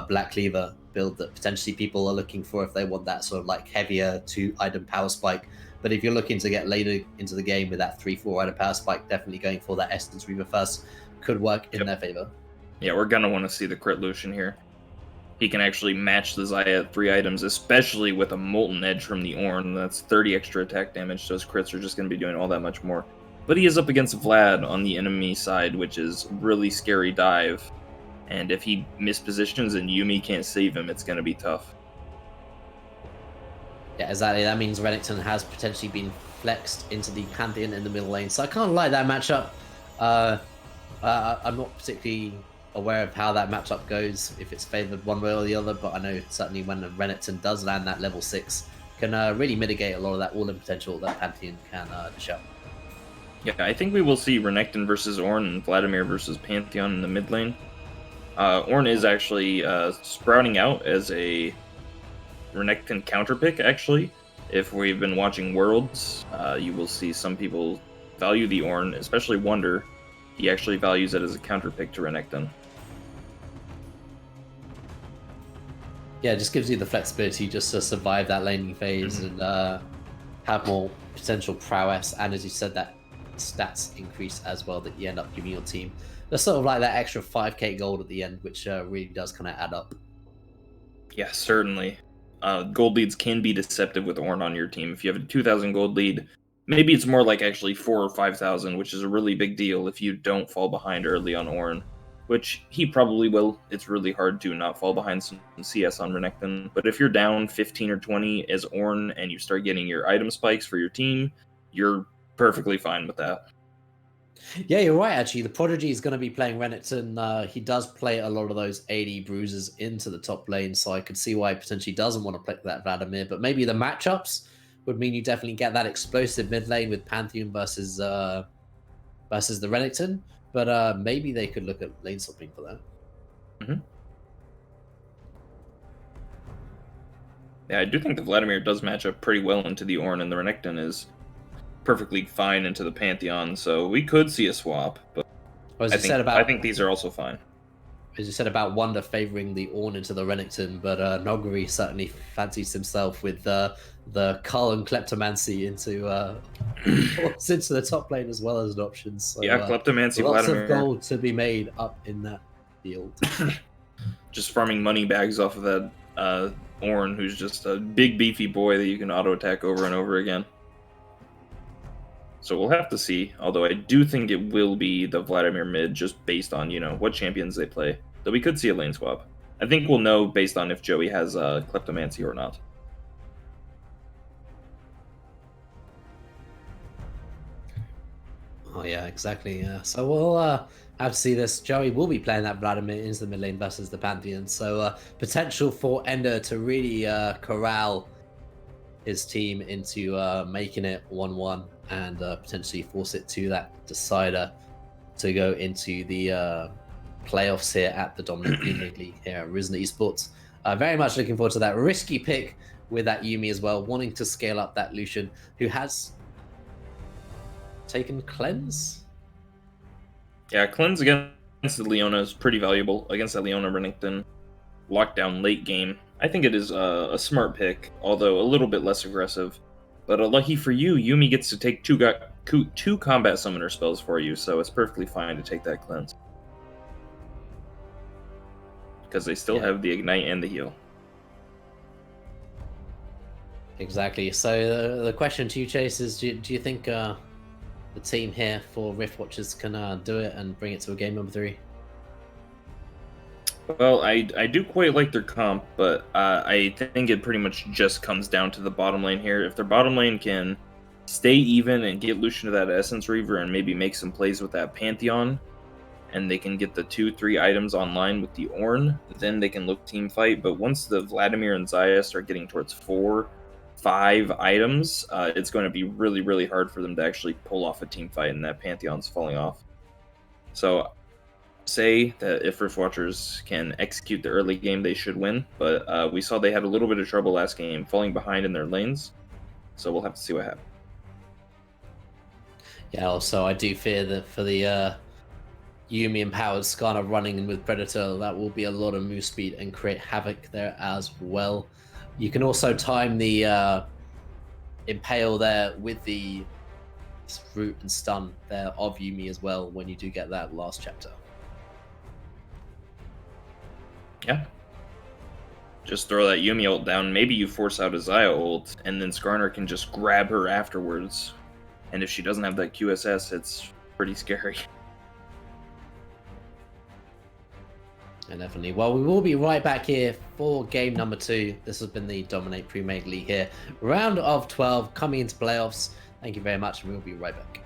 Black Cleaver build that potentially people are looking for if they want that sort of like heavier 2-item power spike. But if you're looking to get later into the game with that 3-4 item power spike, definitely going for that Essence Reaver first could work in their favor. Yeah, we're going to want to see the crit Lucian here. He can actually match the Xayah at 3 items, especially with a Molten Edge from the Ornn. That's 30 extra attack damage. Those crits are just going to be doing all that much more. But he is up against Vlad on the enemy side, which is really scary dive. And if he mispositions and Yuumi can't save him, it's going to be tough. Yeah, exactly. That means Renekton has potentially been flexed into the Pantheon in the middle lane. So I kind of like that matchup. I'm not particularly aware of how that matchup goes, if it's favored one way or the other, but I know certainly when Renekton does land that level 6, can really mitigate a lot of that all-in potential that Pantheon can dish out. Yeah, I think we will see Renekton versus Ornn and Vladimir versus Pantheon in the mid lane. Ornn is actually sprouting out as a Renekton counter pick, actually. If we've been watching Worlds, you will see some people value the Ornn, especially Wonder. He actually values it as a counter pick to Renekton. Yeah, it just gives you the flexibility just to survive that laning phase and have more potential prowess. And as you said, that stats increase as well that you end up giving your team. There's sort of like that extra 5k gold at the end, which really does kind of add up. Yeah, certainly. Gold leads can be deceptive with Ornn on your team. If you have a 2,000 gold lead, maybe it's more like actually 4,000 or 5,000, which is a really big deal if you don't fall behind early on Ornn, which he probably will. It's really hard to not fall behind some CS on Renekton. But if you're down 15 or 20 as Ornn and you start getting your item spikes for your team, you're perfectly fine with that. Yeah, you're right, actually. The Prodigy is going to be playing Renekton. He does play a lot of those AD bruisers into the top lane, so I could see why he potentially doesn't want to play that Vladimir. But maybe the matchups would mean you definitely get that explosive mid lane with Pantheon versus the Renekton. But maybe they could look at lane swapping for that. Mm-hmm. Yeah, I do think the Vladimir does match up pretty well into the Ornn, and the Renekton is perfectly fine into the Pantheon, so we could see a swap, but I think these are also fine. As you said about Wonder favoring the Ornn into the Renekton, but Nogri certainly fancies himself with the Cull and Kleptomancy into the top lane as well as an option. So, yeah, Kleptomancy, lots Vladimir. of gold to be made up in that field. Just farming money bags off of that Ornn, who's just a big beefy boy that you can auto attack over and over again. So we'll have to see, although I do think it will be the Vladimir mid just based on, what champions they play. Though we could see a lane swap. I think we'll know based on if Joey has Kleptomancy or not. Oh yeah, exactly. Yeah. So we'll have to see this. Joey will be playing that Vladimir into the mid lane versus the Pantheon. So potential for Ender to really corral his team into making it 1-1 and potentially force it to that decider to go into the playoffs here at the Dominant Premade League here at Risen Esports. Very much looking forward to that risky pick with that Yuumi as well, wanting to scale up that Lucian, who has taken Cleanse. Yeah, Cleanse against the Leona is pretty valuable. Against that Leona Renekton lockdown late game, I think it is a smart pick, although a little bit less aggressive. But lucky for you, Yuumi gets to take two combat summoner spells for you, so it's perfectly fine to take that Cleanse. Because they still have the Ignite and the Heal. Exactly. So the question to you, Chase, is do you think the team here for Rift Watchers can do it and bring it to a game number 3? Well, I do quite like their comp, but I think it pretty much just comes down to the bottom lane here. If their bottom lane can stay even and get Lucian to that Essence Reaver and maybe make some plays with that Pantheon, and they can get the 2-3 items online with the Ornn, then they can look team fight. But once the Vladimir and Xayah start getting towards 4-5 items, it's going to be really, really hard for them to actually pull off a team fight, and that Pantheon's falling off. So say that if Rift Watchers can execute the early game, they should win. But we saw they had a little bit of trouble last game, falling behind in their lanes. So we'll have to see what happens. Yeah, also I do fear that for the Yuumi empowered Skarner running in with Predator, that will be a lot of move speed and create havoc there as well. You can also time the Impale there with the root and stun there of Yuumi as well when you do get that last chapter. Yeah. Just throw that Yuumi ult down. Maybe you force out a Xayah ult, and then Skarner can just grab her afterwards. And if she doesn't have that QSS, it's pretty scary. And definitely. Well, we will be right back here for game number 2. This has been the Dominate Premade League here. Round of 12 coming into playoffs. Thank you very much, and we'll be right back.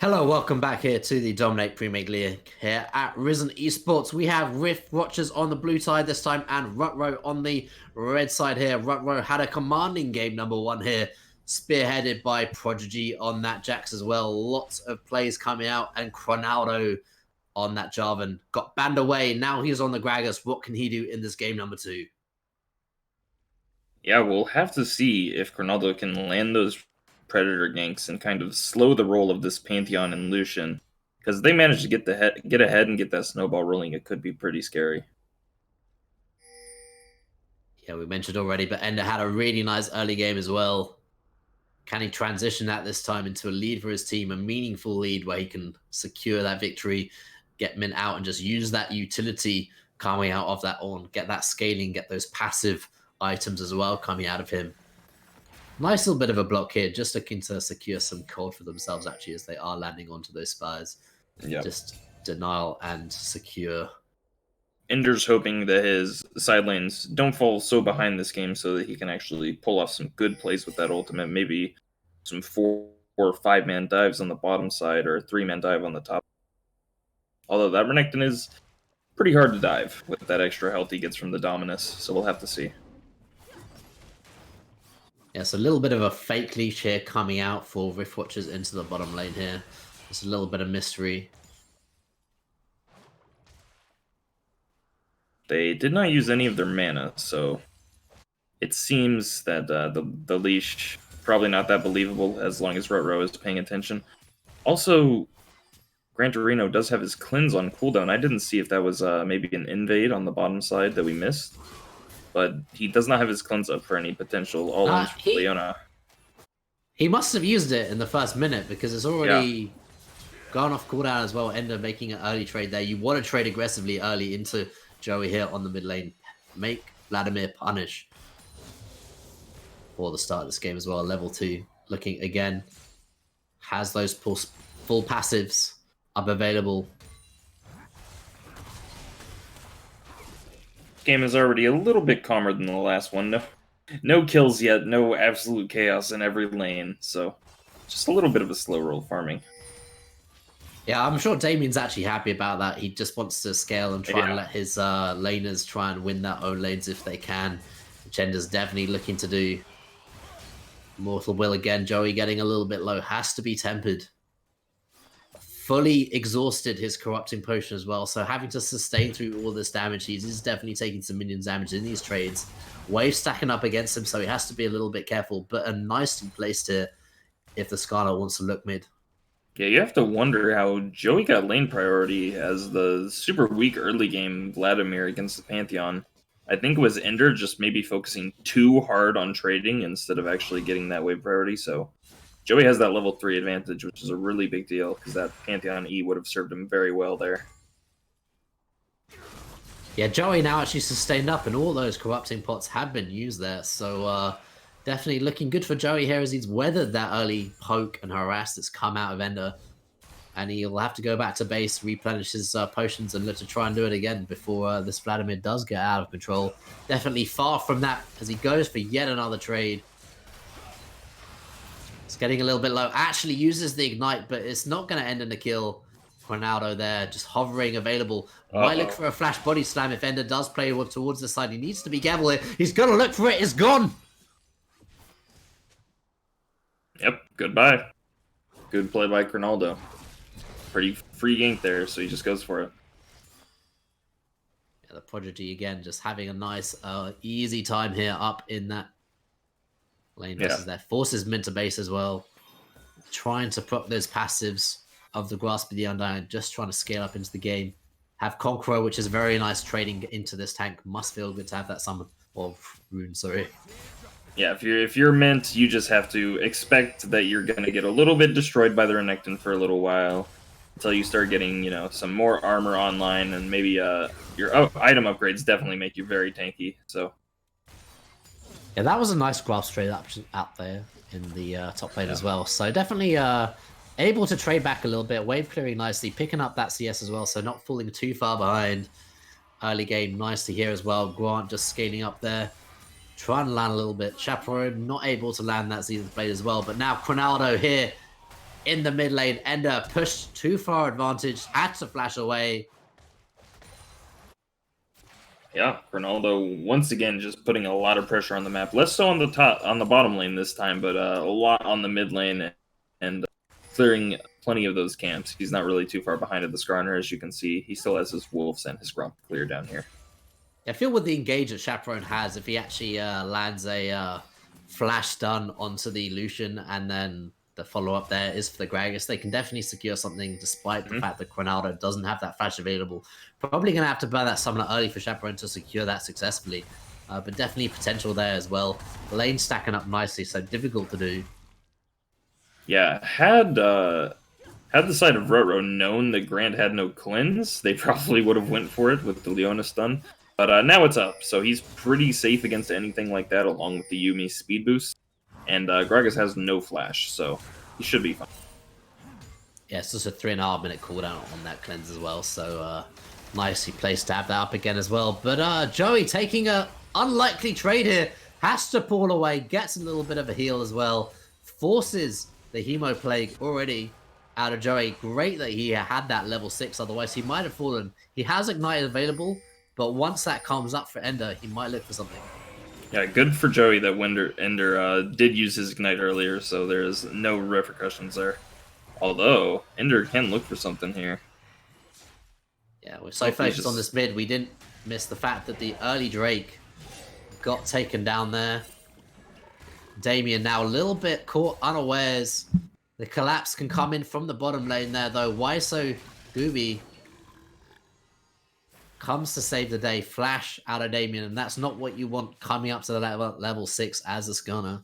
Hello, welcome back here to the Dominate Premade League here at Risen Esports. We have Rift Watchers on the blue side this time and Ruh-Roh on the red side here. Ruh-Roh had a commanding game number 1 here, spearheaded by Prodigy on that Jax as well. Lots of plays coming out, and Cronaldo on that Jarvan got banned away. Now he's on the Gragas. What can he do in this game number 2? Yeah, we'll have to see if Cronaldo can land those Predator ganks and kind of slow the roll of this Pantheon and Lucian. Because they managed to get ahead and get that snowball rolling, it could be pretty scary. Yeah, we mentioned already, but Ender had a really nice early game as well. Can he transition that this time into a lead for his team, a meaningful lead where he can secure that victory, get Mint out, and just use that utility coming out of that on, get that scaling, get those passive items as well coming out of him. Nice little bit of a block here, just looking to secure some cold for themselves, actually, as they are landing onto those spires. Yep. Just denial and secure. Ender's hoping that his side lanes don't fall so behind this game so that he can actually pull off some good plays with that ultimate. Maybe some 4 or 5-man dives on the bottom side or a 3-man dive on the top. Although that Renekton is pretty hard to dive with that extra health he gets from the Dominus, so we'll have to see. Yeah, so a little bit of a fake leash here coming out for Rift Watchers into the bottom lane here. Just a little bit of mystery. They did not use any of their mana, so it seems that the leash probably not that believable as long as Ruh-Roh is paying attention. Also, Gran Torino does have his cleanse on cooldown. I didn't see if that was maybe an invade on the bottom side that we missed, but he does not have his cleanse up for any potential all-ins for Leona. He must have used it in the first minute because it's already gone off cooldown as well. Ender making an early trade there. You want to trade aggressively early into Joey here on the mid lane. Make Vladimir punish for the start of this game as well. Level 2 looking again. Has those full passives up available. Game is already a little bit calmer than the last one. No kills yet, no absolute chaos in every lane, so just a little bit of a slow roll farming. Yeah, I'm sure Damien's actually happy about that. He just wants to scale and try and let his laners try and win their own lanes if they can, which Ender's definitely looking to do. Mortal Will again, Joey getting a little bit low, has to be tempered. Fully exhausted his corrupting potion as well, so having to sustain through all this damage, he's definitely taking some minions damage in these trades. Wave stacking up against him, so he has to be a little bit careful, but a nicely placed here if the Skarner wants to look mid. Yeah, you have to wonder how Joey got lane priority as the super weak early game Vladimir against the Pantheon. I think it was Ender just maybe focusing too hard on trading instead of actually getting that wave priority, so Joey has that level 3 advantage, which is a really big deal, because that Pantheon E would have served him very well there. Yeah, Joey now actually sustained up, and all those corrupting pots have been used there, so definitely looking good for Joey here as he's weathered that early poke and harass that's come out of Ender. And he'll have to go back to base, replenish his potions, and look to try and do it again before this Vladimir does get out of control. Definitely far from that as he goes for yet another trade. It's getting a little bit low. Actually uses the Ignite, but it's not going to end in a kill. Ronaldo there, just hovering available. Might look for a flash body slam if Ender does play towards the side. He needs to be careful here. He's going to look for it. It's gone. Yep, goodbye. Good play by Ronaldo. Pretty free gank there, so he just goes for it. Yeah, the Prodigy again, just having a nice, easy time here up in that lane versus there. Forces Mint to base as well. Trying to proc those passives of the Grasp of the Undying, just trying to scale up into the game. Have Conqueror, which is very nice trading into this tank. Must feel good to have that summon. Or rune, sorry. Yeah, if you're Mint, you just have to expect that you're going to get a little bit destroyed by the Renekton for a little while. Until you start getting, you know, some more armor online, and maybe your item upgrades definitely make you very tanky. So, yeah, that was a nice grasp trade option out there in the top lane as well. So definitely able to trade back a little bit, wave clearing nicely, picking up that CS as well. So not falling too far behind. Early game, nice to hear as well. Grant just scaling up there, trying to land a little bit. Chaperone not able to land that Zenith Blade as well. But now Cronaldo here in the mid lane. Ender pushed too far advantage, had to flash away. Yeah, Ronaldo once again just putting a lot of pressure on the map. Less so on the bottom lane this time, but a lot on the mid lane and clearing plenty of those camps. He's not really too far behind at the Skarner, as you can see. He still has his Wolves and his Gromp clear down here. I feel with the engage that Chaperone has, if he actually lands a flash stun onto the Lucian and then the follow-up there is for the Gragas, they can definitely secure something despite the fact that Ronaldo doesn't have that flash available. Probably going to have to burn that summoner early for Chaperone to secure that successfully. But definitely potential there as well. Lane stacking up nicely, so difficult to do. Yeah, had the side of Ruh-Roh known that Grant had no cleanse, they probably would have went for it with the Leona stun. But now it's up, so he's pretty safe against anything like that, along with the Yuumi speed boost. And Gragas has no flash, so he should be fine. Yeah, it's just a 3.5 minute cooldown on that cleanse as well, so nicely placed to have that up again as well. But Joey taking a unlikely trade here, has to pull away, gets a little bit of a heal as well, forces the Hemo Plague already out of Joey. Great that he had that level 6, otherwise he might have fallen. He has Ignite available, but once that comes up for Ender, he might look for something. Yeah, good for Joey that Ender did use his Ignite earlier, so there's no repercussions there. Although, Ender can look for something here. Yeah, we're so focused on this mid, we didn't miss the fact that the early Drake got taken down there. Damien now a little bit caught unawares. The collapse can come in from the bottom lane there, though. Why so Gooby comes to save the day, flash out of Damien, and that's not what you want coming up to the level 6 as a Skarner.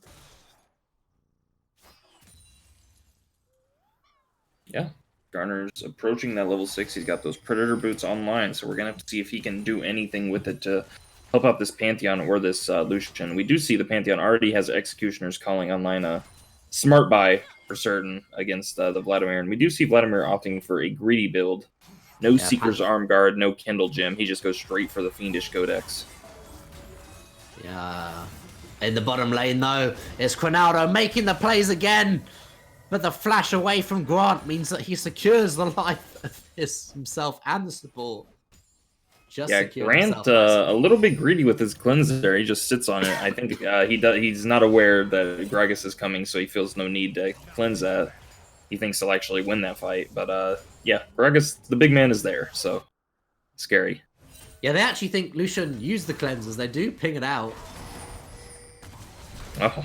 Yeah, Garner's approaching that level 6. He's got those Predator boots online, so we're going to have to see if he can do anything with it to help out this Pantheon or this Lucian. We do see the Pantheon already has Executioners calling online a smart buy for certain against the Vladimir, and we do see Vladimir opting for a greedy build. No Seeker's Arm Guard, no Kindle Gem. He just goes straight for the Fiendish Codex. Yeah. In the bottom lane, though, it's Ronaldo making the plays again. But the flash away from Grant means that he secures the life of himself and the support. Grant, a little bit greedy with his cleanser. He just sits on it. I think he's not aware that Gragas is coming, so he feels no need to cleanse that. He thinks he'll actually win that fight. But yeah, Gragas, the big man, is there, so scary. Yeah, they actually think Lucian used the cleansers. They do ping it out. Oh,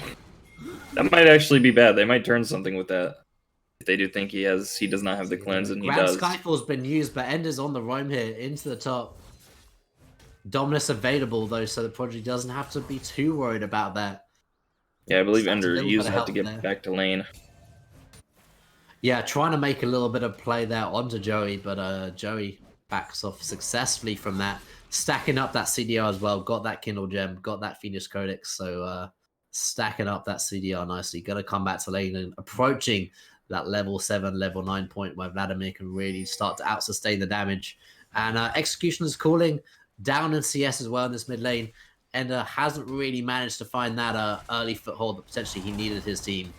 that might actually be bad. They might turn something with that. If they do think he does not have the cleanse, and he does. Skyfall's been used, but Ender's on the roam here into the top. Dominus available, though, so the Prodigy doesn't have to be too worried about that. Yeah, I believe Ender used that to get back to lane. Yeah, trying to make a little bit of play there onto Joey, but Joey backs off successfully from that. Stacking up that CDR as well. Got that Kindle Gem, got that Fiendish Codex, so stacking up that CDR nicely. Gonna come back to lane and approaching that level 7, level 9 point where Vladimir can really start to out-sustain the damage. And Executioner's calling down in CS as well in this mid lane. And hasn't really managed to find that early foothold that potentially he needed his team.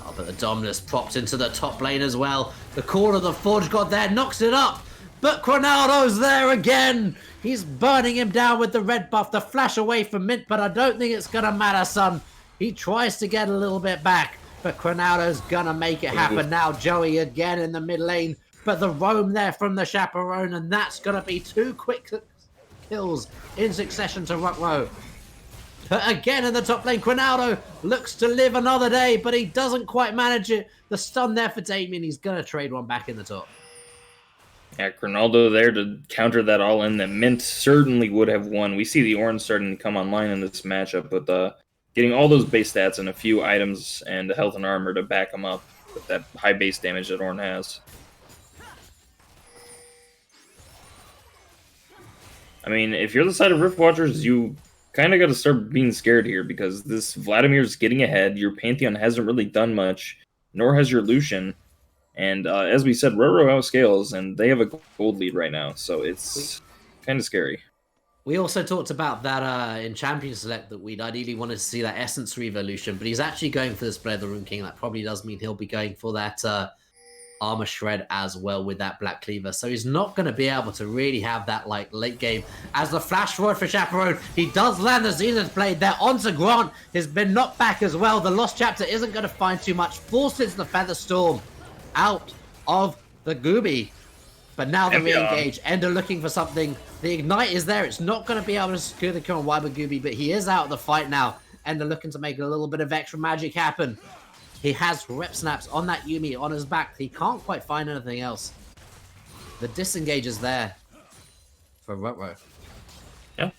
Oh, but the Dominus propped into the top lane as well. The Call of the Forge God there knocks it up. But Ronaldo's there again. He's burning him down with the red buff. The flash away from Mint, but I don't think it's going to matter, son. He tries to get a little bit back, but Ronaldo's going to make it happen. Now Joey again in the mid lane, but the roam there from the Chaperone, and that's going to be 2 quick kills in succession to Ruh-Roh. But again in the top lane, Ronaldo looks to live another day, but he doesn't quite manage it. The stun there for Damien. He's going to trade one back in the top. Yeah, Ronaldo there to counter that all in. That Mint certainly would have won. We see the Orange starting to come online in this matchup, but getting all those base stats and a few items and health and armor to back him up with that high base damage that Ornn has. I mean, if you're the side of Rift Watchers, you kind of got to start being scared here because this Vladimir's getting ahead. Your Pantheon hasn't really done much, nor has your Lucian. And as we said, Ruh-Roh outscales, and they have a gold lead right now, so it's kind of scary. We also talked about that in Champion Select that we'd ideally wanted to see that Essence Revolution, but he's actually going for this Blade of the Rune King. That probably does mean he'll be going for that Armor Shred as well with that Black Cleaver. So he's not going to be able to really have that like late game. As the flash forward for Chaperone, he does land the Zenith Blade there onto Grant. He's been knocked back as well. The Lost Chapter isn't going to find too much. Forces the Feather Storm out of the Gooby. But now they re-engage. Ender looking for something. The Ignite is there. It's not going to be able to secure the kill on Wyber Gooby, but he is out of the fight now. Ender looking to make a little bit of extra magic happen. He has rep snaps on that Yuumi on his back. He can't quite find anything else. The disengage is there for Ruh-Roh. Yeah.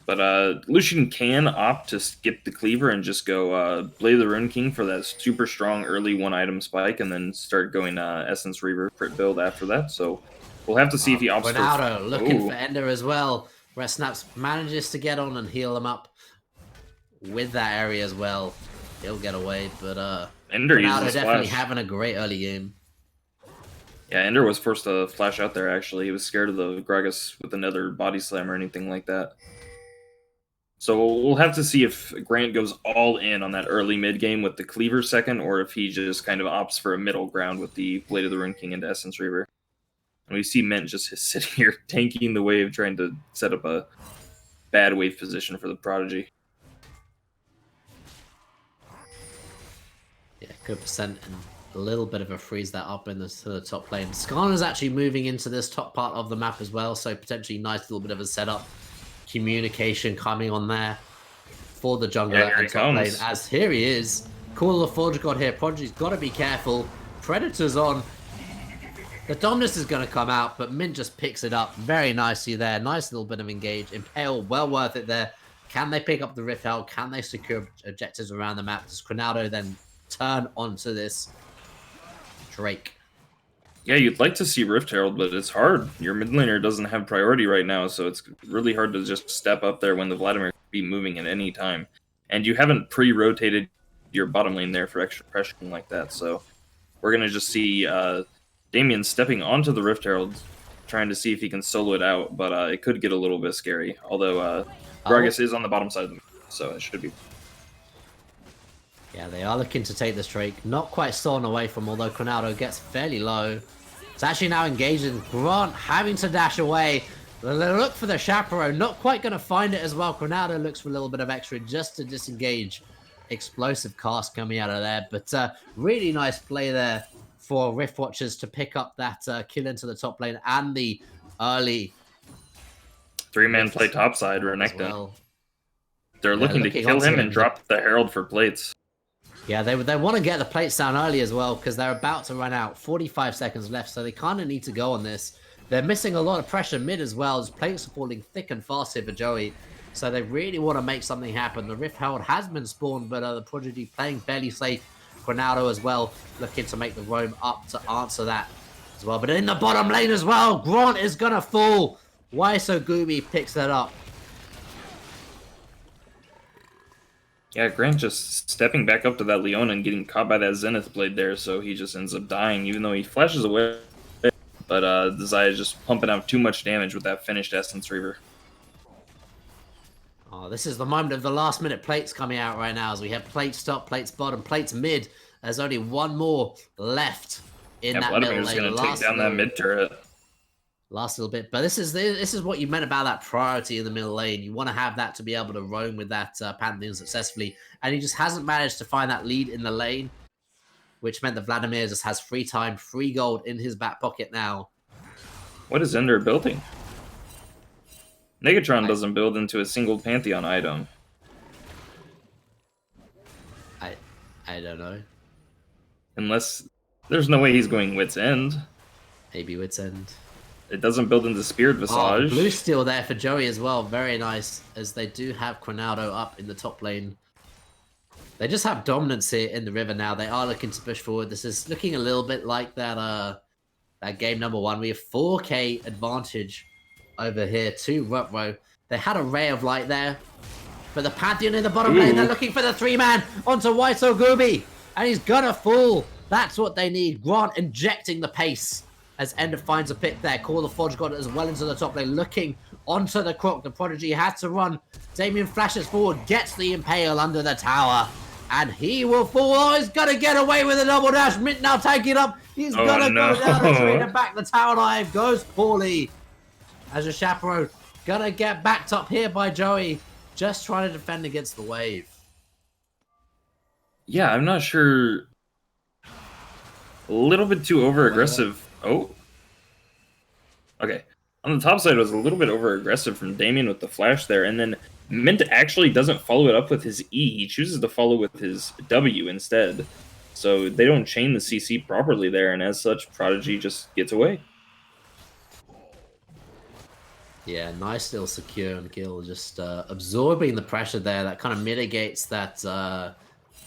But Lucian can opt to skip the Cleaver and just go Blade of the Rune King for that super strong early one-item spike and then start going Essence Reaver crit build after that. So we'll have to see if he opts Ronaldo looking for Ender as well. Rep snaps manages to get on and heal him up with that area as well. He'll get away, but Ender uses definitely having a great early game. Yeah, Ender was forced to flash out there, actually. He was scared of the Gragas with another body slam or anything like that. So we'll have to see if Grant goes all in on that early mid game with the Cleaver second, or if he just kind of opts for a middle ground with the Blade of the Rune King into Essence Reaver. And we see Mint just sitting here tanking the wave, trying to set up a bad wave position for the Prodigy. Yeah, good percent and a little bit of a freeze that up in the top lane. Skarner's actually moving into this top part of the map as well, so potentially nice little bit of a setup. Communication coming on there for the jungler and top lane. As here he is. Call of the Forge God here. Prodigy's got to be careful. Predator's on. The Dominus is going to come out, but Mint just picks it up very nicely there. Nice little bit of engage. Impale, well worth it there. Can they pick up the Rift Herald? Can they secure objectives around the map? Does Ronaldo then turn onto this Drake? Yeah, you'd like to see Rift Herald, but it's hard. Your mid laner doesn't have priority right now, so it's really hard to just step up there when the Vladimir could be moving at any time. And you haven't pre-rotated your bottom lane there for extra pressure like that, so we're going to just see Damien stepping onto the Rift Herald, trying to see if he can solo it out, but it could get a little bit scary, although Gragas is on the bottom side of the map, so it should be. Yeah, they are looking to take this Drake. Not quite stolen away from, although Ronaldo gets fairly low. It's actually now engaged in Grant having to dash away. They look for the Chaperone. Not quite going to find it as well. Ronaldo looks for a little bit of extra just to disengage. Explosive cast coming out of there. But really nice play there for Rift Watchers to pick up that kill into the top lane and the early... Three-man play topside, Renekton. Well. They're looking to kill him and drop the Herald for plates. Yeah, they want to get the plates down early as well because they're about to run out. 45 seconds left, so they kind of need to go on this. They're missing a lot of pressure mid as well. As plates are falling thick and fast here for Joey. So they really want to make something happen. The Rift Herald has been spawned, but the Prodigy playing fairly safe. Ronaldo as well, looking to make the roam up to answer that as well. But in the bottom lane as well, Grant is going to fall. Why so Gooby picks that up. Yeah, Grant just stepping back up to that Leona and getting caught by that Zenith Blade there, so he just ends up dying, even though he flashes away. But the Xayah just pumping out too much damage with that finished Essence Reaver. Oh, this is the moment of the last-minute plates coming out right now, as we have plates top, plates bottom, plates mid. There's only one more left in that middle lane. Vladimir's going to take down that mid turret. Last little bit, but this is what you meant about that priority in the middle lane. You want to have that to be able to roam with that Pantheon successfully, and he just hasn't managed to find that lead in the lane, which meant that Vladimir just has free time, free gold in his back pocket now. What is Ender building? Negatron doesn't build into a single Pantheon item. I don't know. Unless there's no way he's going Wit's End. Maybe Wit's End. It doesn't build into Spirit Visage. Oh, blue steel there for Joey as well. Very nice, as they do have Ronaldo up in the top lane. They just have dominance here in the river now. They are looking to push forward. This is looking a little bit like that game number 1. We have 4K advantage over here to Ruh-Roh. They had a ray of light there. But the Pantheon in the bottom lane, they're looking for the 3-man onto Waiso Gooby. And he's gonna fall. That's what they need. Grant injecting the pace as Ender finds a pick there. Call the Forge God as well into the top lane, looking onto the Croc. The Prodigy has to run. Damien flashes forward, gets the Impale under the tower, and he will fall. Oh, he's going to get away with a double dash. Mint now taking up. He's going to go down the tree and back. The tower dive goes poorly as a Chaperone going to get backed up here by Joey, just trying to defend against the wave. Yeah, I'm not sure. A little bit too over-aggressive. Oh. Okay. On the top side, it was a little bit over-aggressive from Damien with the flash there, and then Mint actually doesn't follow it up with his E. He chooses to follow with his W instead. So they don't chain the CC properly there, and as such, Prodigy just gets away. Yeah, nice little secure and kill, just absorbing the pressure there. That kind of mitigates that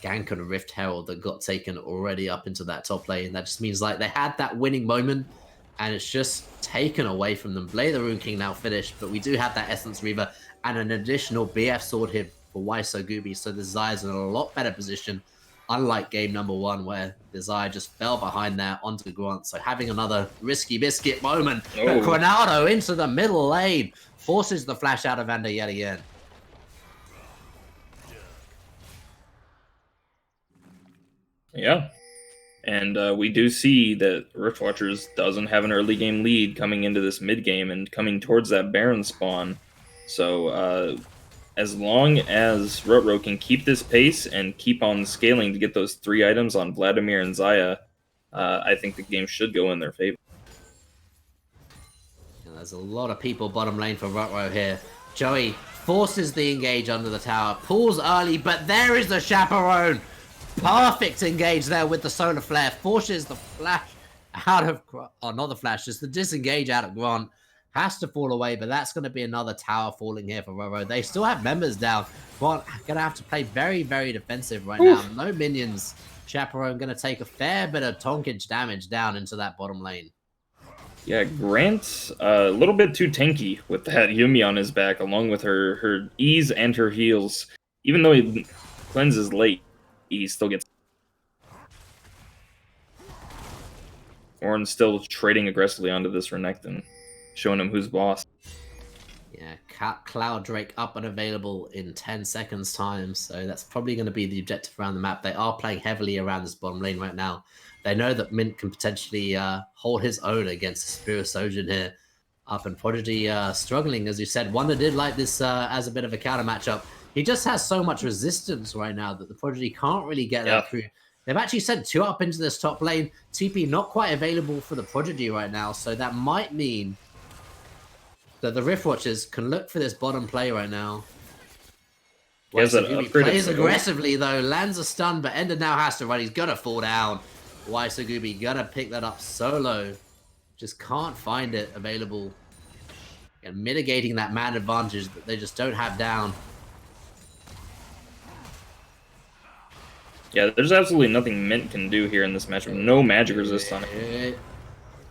gank and Rift Herald that got taken already up into that top lane. That just means like they had that winning moment, and it's just taken away from them. Blade the Rune King now finished, but we do have that Essence Reaver and an additional BF Sword hit for Waisogubi, so the Zaya's in a lot better position, unlike game number 1 where the Zaya just fell behind there onto Grunt. So having another risky biscuit moment, but Cronaldo into the middle lane forces the flash out of Ender yet again. Yeah. And we do see that Rift Watchers doesn't have an early game lead coming into this mid game and coming towards that Baron spawn. So as long as Ruh-Roh can keep this pace and keep on scaling to get those 3 items on Vladimir and Zaya, I think the game should go in their favor. Yeah, there's a lot of people bottom lane for Ruh-Roh here. Joey forces the engage under the tower, pulls early, but there is the Chaperone. Perfect engage there with the solar flare. Forces the flash out of... Oh, not the flash, just the disengage out of Grant. Has to fall away, but that's going to be another tower falling here for Ruh-Roh. They still have members down. Grant going to have to play very, very defensive right now. No minions. Chaperone going to take a fair bit of tonkage damage down into that bottom lane. Yeah, Grant's a little bit too tanky with that Yuumi on his back, along with her E's and her heals. Even though he cleanses late, he still gets... Ornn's still trading aggressively onto this Renekton, showing him who's boss. Yeah, Cloud Drake up and available in 10 seconds time, so that's probably going to be the objective around the map. They are playing heavily around this bottom lane right now. They know that Mint can potentially hold his own against the Spirit Sojourn here. Up and Prodigy struggling, as you said. Wonder did like this as a bit of a counter matchup. He just has so much resistance right now that the Prodigy can't really get that through. They've actually sent 2 up into this top lane. TP not quite available for the Prodigy right now, so that might mean that the Rift Watchers can look for this bottom play right now. Waisogubi plays aggressively though, lands a stun, but Ender now has to run. He's gonna fall down. Waisogubi gonna pick that up solo. Just can't find it available. And mitigating that man advantage that they just don't have down. Yeah, there's absolutely nothing Mint can do here in this matchup. No magic resist on it.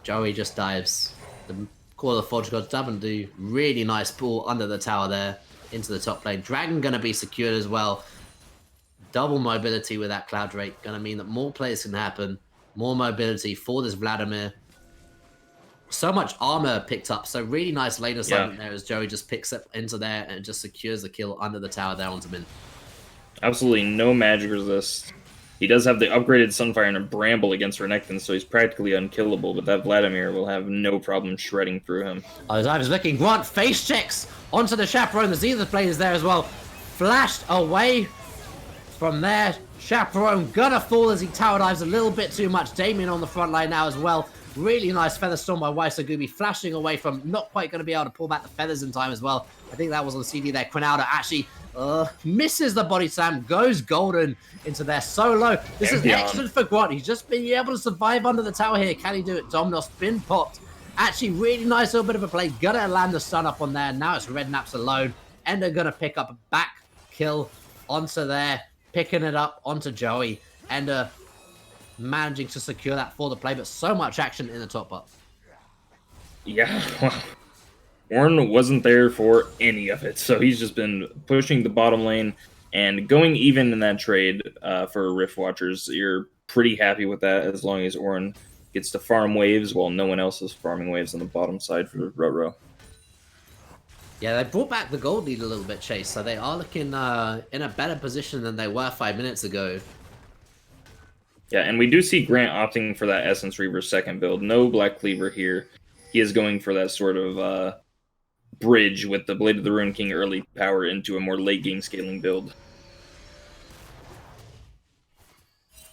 Joey just dives. The Call of the Forge Gods doesn't do. Really nice pull under the tower there into the top lane. Dragon gonna be secured as well. Double mobility with that Cloud Drake. Gonna mean that more plays can happen. More mobility for this Vladimir. So much armor picked up. So really nice lane assignment there as Joey just picks up into there and just secures the kill under the tower there onto Mint. Absolutely no magic resist. He does have the upgraded Sunfire and a Bramble against Renekton, so he's practically unkillable, but that Vladimir will have no problem shredding through him. Oh, his is looking. Grunt face checks onto the Chaperone. The Zenith Blade is there as well. Flashed away from there. Chaperone gonna fall as he tower dives a little bit too much. Damien on the front line now as well. Really nice Feather Storm by Waisogubi, flashing away from, not quite going to be able to pull back the feathers in time as well. I think that was on the CD there. Cronaldo actually misses the body slam, goes golden into their solo. This is excellent for Grunt. He's just been able to survive under the tower here. Can he do it? Dominos been popped. Actually, really nice little bit of a play. Gonna land the stun up on there. Now it's Red Naps alone. Ender gonna pick up a back kill onto there, picking it up onto Joey. Ender managing to secure that for the play, but so much action in the top part. Yeah, well, Ornn wasn't there for any of it, so he's just been pushing the bottom lane and going even in that trade for Rift Watchers. You're pretty happy with that as long as Ornn gets to farm waves while no one else is farming waves on the bottom side for Ruh-Roh. Yeah, they brought back the gold lead a little bit, Chase, so they are looking in a better position than they were 5 minutes ago. Yeah, and we do see Grant opting for that Essence Reaver second build. No Black Cleaver here. He is going for that sort of bridge with the Blade of the Ruin King early power into a more late game scaling build.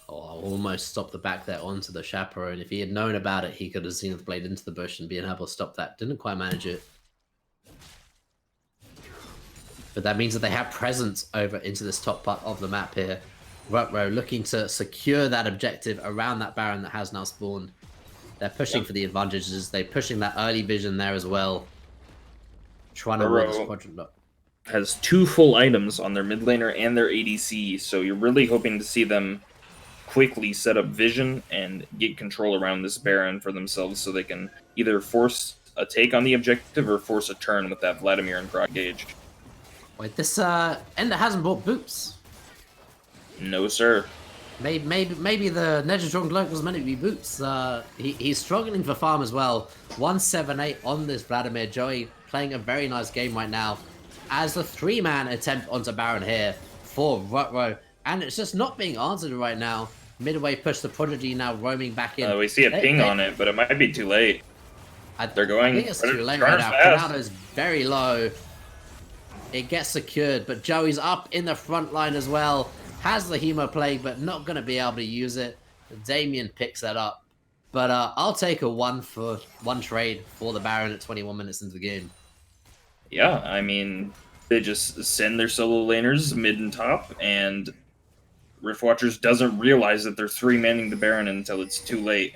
Oh, I almost stopped the back there onto the Chaperone. If he had known about it, he could have seen the blade into the bush and been able to stop that. Didn't quite manage it. But that means that they have presence over into this top part of the map here. Ruh-Roh looking to secure that objective around that Baron that has now spawned. They're pushing for the advantages. They're pushing that early vision there as well. Trying to win this quadrant up. Has 2 full items on their mid laner and their ADC, so you're really hoping to see them quickly set up vision and get control around this Baron for themselves so they can either force a take on the objective or force a turn with that Vladimir and Grog gauge. Wait, this Ender hasn't bought boots. No, sir. Maybe the Negatron Cloak was meant to be boots. He's struggling for farm as well. 178 on this Vladimir. Joey playing a very nice game right now as the 3-man attempt onto Baron here for Ruh-Roh. And it's just not being answered right now. Midway push the Prodigy now roaming back in. We see a ping on it, but it might be too late. They're going. I think it's too late right now. Predado's very low. It gets secured, but Joey's up in the front line as well. Has the Hemo Plague, but not going to be able to use it. Damien picks that up. But I'll take a 1-for-1 trade for the Baron at 21 minutes into the game. Yeah, I mean, they just send their solo laners mid and top, and Riftwatchers doesn't realize that they're 3-manning the Baron until it's too late.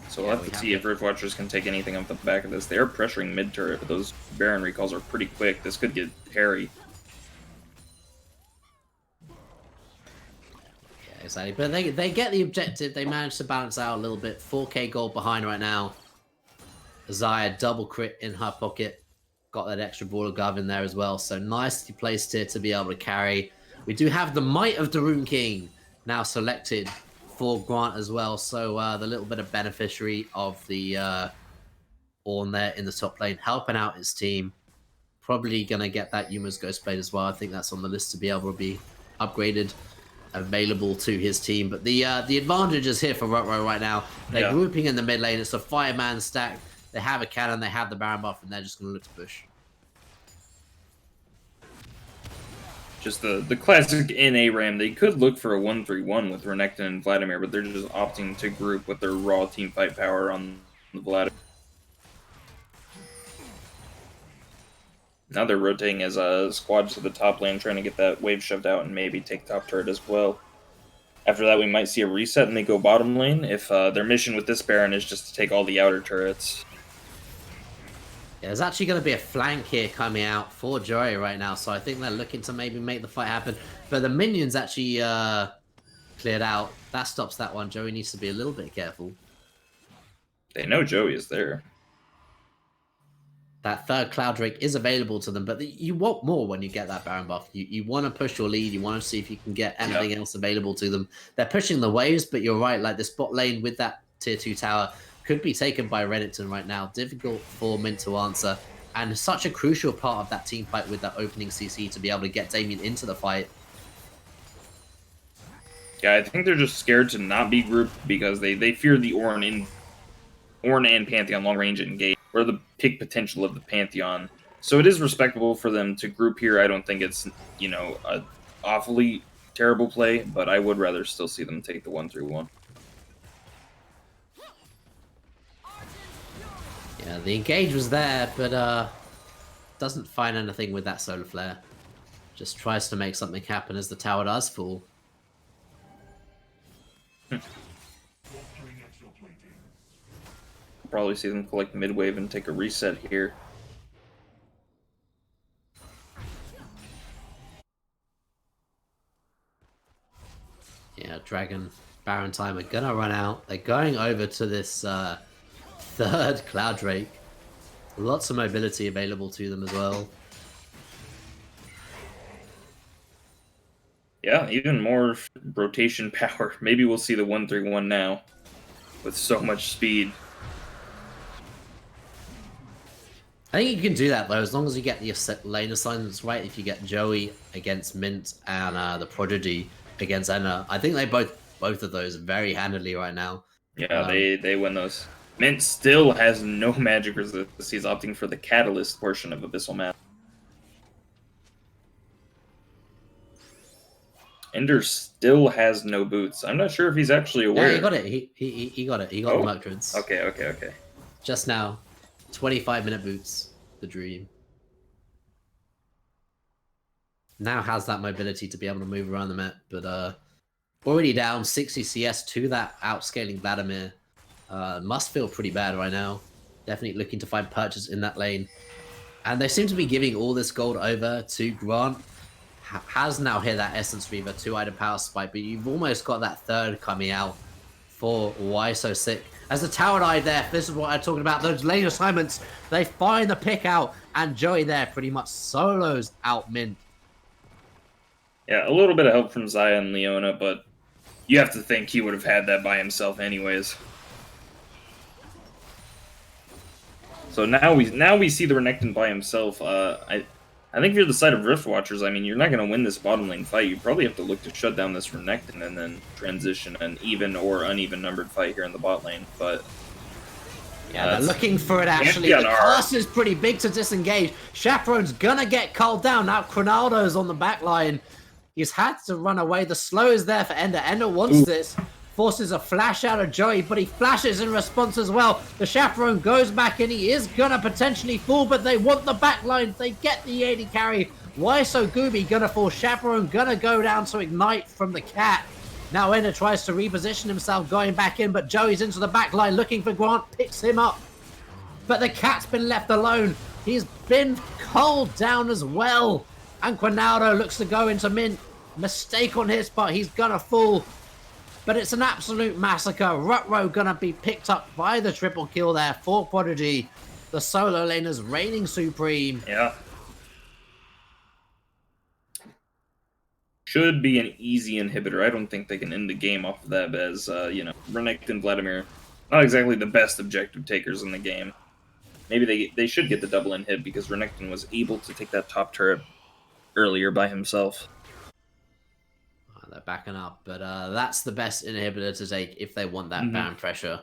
So we'll have to see if Riftwatchers can take anything off the back of this. They are pressuring mid-turret, but those Baron recalls are pretty quick. This could get hairy. Yeah, exactly. But they get the objective. They manage to balance out a little bit. 4k gold behind right now. Zaya double crit in her pocket. Got that extra ball of Gov in there as well. So nicely placed here to be able to carry. We do have the Might of the Rune King now selected for Grant as well, so the little bit of beneficiary of the Ornn there in the top lane, helping out his team. Probably going to get that Yuma's Ghostblade as well. I think that's on the list to be able to be upgraded, available to his team. But the advantage is here for Ruh-Roh right now. They're grouping in the mid lane. It's a 5-man stack. They have a cannon, they have the Baron buff, and they're just going to look to push. Just the classic NA RAM. They could look for a 1-3-1 with Renekton and Vladimir, but they're just opting to group with their raw team fight power on the Vladimir. Now they're rotating as squads to the top lane, trying to get that wave shoved out and maybe take top turret as well. After that, we might see a reset and they go bottom lane if their mission with this Baron is just to take all the outer turrets. Yeah, there's actually going to be a flank here coming out for Joey right now, so I think they're looking to maybe make the fight happen. But the minions actually cleared out. That stops that one. Joey needs to be a little bit careful. They know Joey is there. That third Cloud Drake is available to them, but you want more when you get that Baron buff. You want to push your lead. You want to see if you can get anything else available to them. They're pushing the waves, but you're right. Like, this bot lane with that tier 2 tower could be taken by Renekton right now. Difficult for Mint to answer. And such a crucial part of that team fight with that opening CC to be able to get Damien into the fight. Yeah, I think they're just scared to not be grouped because they fear the Ornn and Pantheon long range engage, or the pick potential of the Pantheon. So it is respectable for them to group here. I don't think it's, you know, a awfully terrible play, but I would rather still see them take the 1-3-1. Yeah, the engage was there, but doesn't find anything with that solar flare. Just tries to make something happen as the tower does fall. Probably see them collect mid-wave and take a reset here. Yeah, Dragon, Baron time are gonna run out. They're going over to this third Cloud Drake. Lots of mobility available to them as well. Yeah, even more rotation power. Maybe we'll see the 1-3-1 now with so much speed. I think you can do that though, as long as you get the lane assignments right. If you get Joey against Mint and the Prodigy against Enna, I think they both of those very handily right now. Yeah, they win those. Mint still has no magic resist. He's opting for the Catalyst portion of Abyssal Mask. Ender still has no boots. I'm not sure if he's actually aware. Yeah, he got it. He got it. He got the Mercreds. Okay. Just now. 25-minute boots. The dream. Now has that mobility to be able to move around the map, but already down 60 CS to that outscaling Vladimir. Must feel pretty bad right now. Definitely looking to find purchase in that lane. And they seem to be giving all this gold over to Grant. Has now hit that Essence Reaver, 2-item power spike, but you've almost got that third coming out for Why So Sick. As the tower died there, this is what I'm talking about, those lane assignments, they find the pick out, and Joey there pretty much solos out Mint. Yeah, a little bit of help from Xayah and Leona, but you have to think he would have had that by himself anyways. So now we see the Renekton by himself. I think if you're the side of Rift Watchers, I mean, you're not going to win this bottom lane fight. You probably have to look to shut down this Renekton and then transition an even or uneven numbered fight here in the bot lane. But yeah, they're looking for it actually. The cost is pretty big to disengage. Chaperone's going to get culled down. Now Cronaldo's on the back line. He's had to run away. The slow is there for Ender. Ender wants this. Forces a flash out of Joey, but he flashes in response as well. The Chaperone goes back in. He is gonna potentially fall, but they want the back line. They get the AD carry. Why So Gooby gonna fall? Chaperone gonna go down to ignite from the cat. Now Ender tries to reposition himself, going back in, but Joey's into the back line looking for Grant, picks him up. But the cat's been left alone. He's been culled down as well. And Quinaldo looks to go into Mint. Mistake on his part, he's gonna fall. But it's an absolute massacre. Ruh-Roh gonna be picked up by the triple kill there for Prodigy. The solo laners reigning supreme. Yeah. Should be an easy inhibitor. I don't think they can end the game off of that as, you know, Renekton and Vladimir, not exactly the best objective takers in the game. Maybe they should get the double inhib because Renekton was able to take that top turret earlier by himself. They're backing up, but that's the best inhibitor to take if they want that Baron pressure.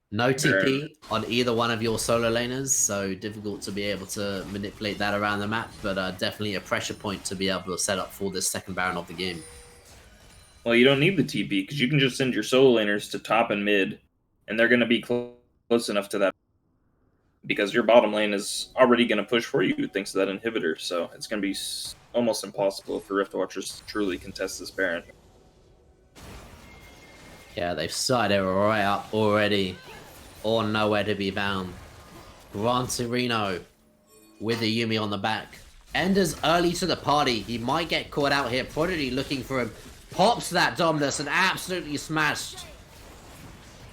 No TP on either one of your solo laners, so difficult to be able to manipulate that around the map, but definitely a pressure point to be able to set up for this second Baron of the game. Well, you don't need the TP, because you can just send your solo laners to top and mid, and they're going to be close enough to that, because your bottom lane is already going to push for you thanks to that inhibitor, so it's going to be almost impossible for Rift Watchers to truly contest this Baron. Yeah, they've started it right up already. Or nowhere to be found. Gran Torino with the Yuumi on the back. Ender's early to the party. He might get caught out here. Prodigy looking for him. Pops that Dominus and absolutely smashed.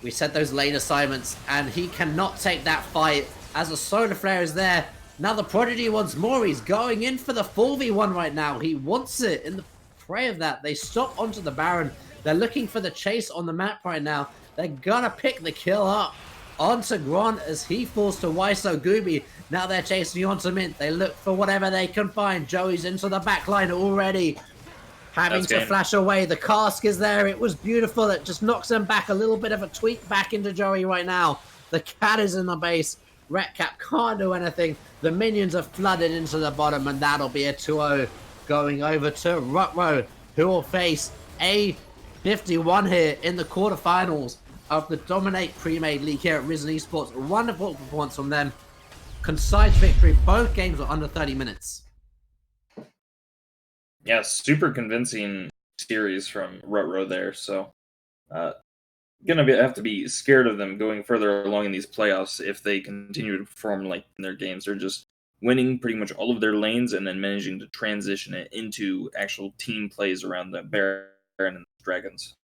We set those lane assignments and he cannot take that fight as the Solar Flare is there. Now the Prodigy wants more. He's going in for the 4v1 right now. He wants it in the fray of that. They stop onto the Baron. They're looking for the chase on the map right now. They're gonna pick the kill up onto Grant as he falls to Why So Gooby. Now they're chasing onto Mint. They look for whatever they can find. Joey's into the back line already. Having to flash away. The cask is there. It was beautiful. It just knocks them back. A little bit of a tweak back into Joey right now. The cat is in the base. Retcap can't do anything. The minions are flooded into the bottom, and that'll be a 2-0 going over to Ruh-Roh, who will face a 51 here in the quarterfinals of the Dominate Premade League here at Risen Esports. A wonderful performance from them. Concise victory. Both games were under 30 minutes. Yeah, super convincing series from Ruh-Roh there. So, gonna have to be scared of them going further along in these playoffs if they continue to perform like in their games. They're just winning pretty much all of their lanes and then managing to transition it into actual team plays around the Baron and the Dragons.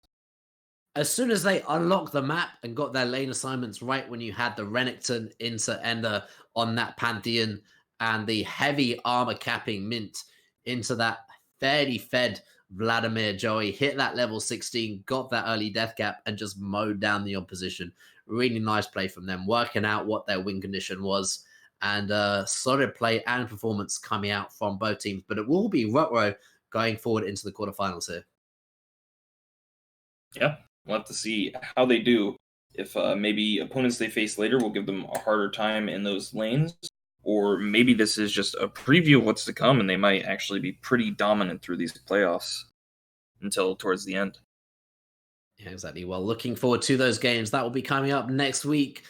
As soon as they unlocked the map and got their lane assignments right, when you had the Renekton into Ender on that Pantheon and the heavy armor capping Mint into that fairly fed Vladimir Joey, hit that level 16, got that early death gap, and just mowed down the opposition. Really nice play from them, working out what their win condition was, and solid play and performance coming out from both teams. But it will be Ruh-Roh going forward into the quarterfinals here. Yeah, we'll have to see how they do. If maybe opponents they face later will give them a harder time in those lanes, or maybe this is just a preview of what's to come, and they might actually be pretty dominant through these playoffs until towards the end. Yeah, exactly. Well, looking forward to those games. That will be coming up next week.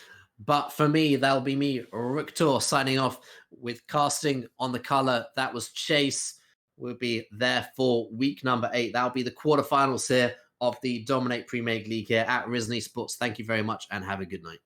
But for me, that'll be me, Ruh-Roh, signing off with casting on the color. That was Chase. We'll be there for week number 8. That'll be the quarterfinals here of the Dominate Premade League here at Risen Esports. Thank you very much and have a good night.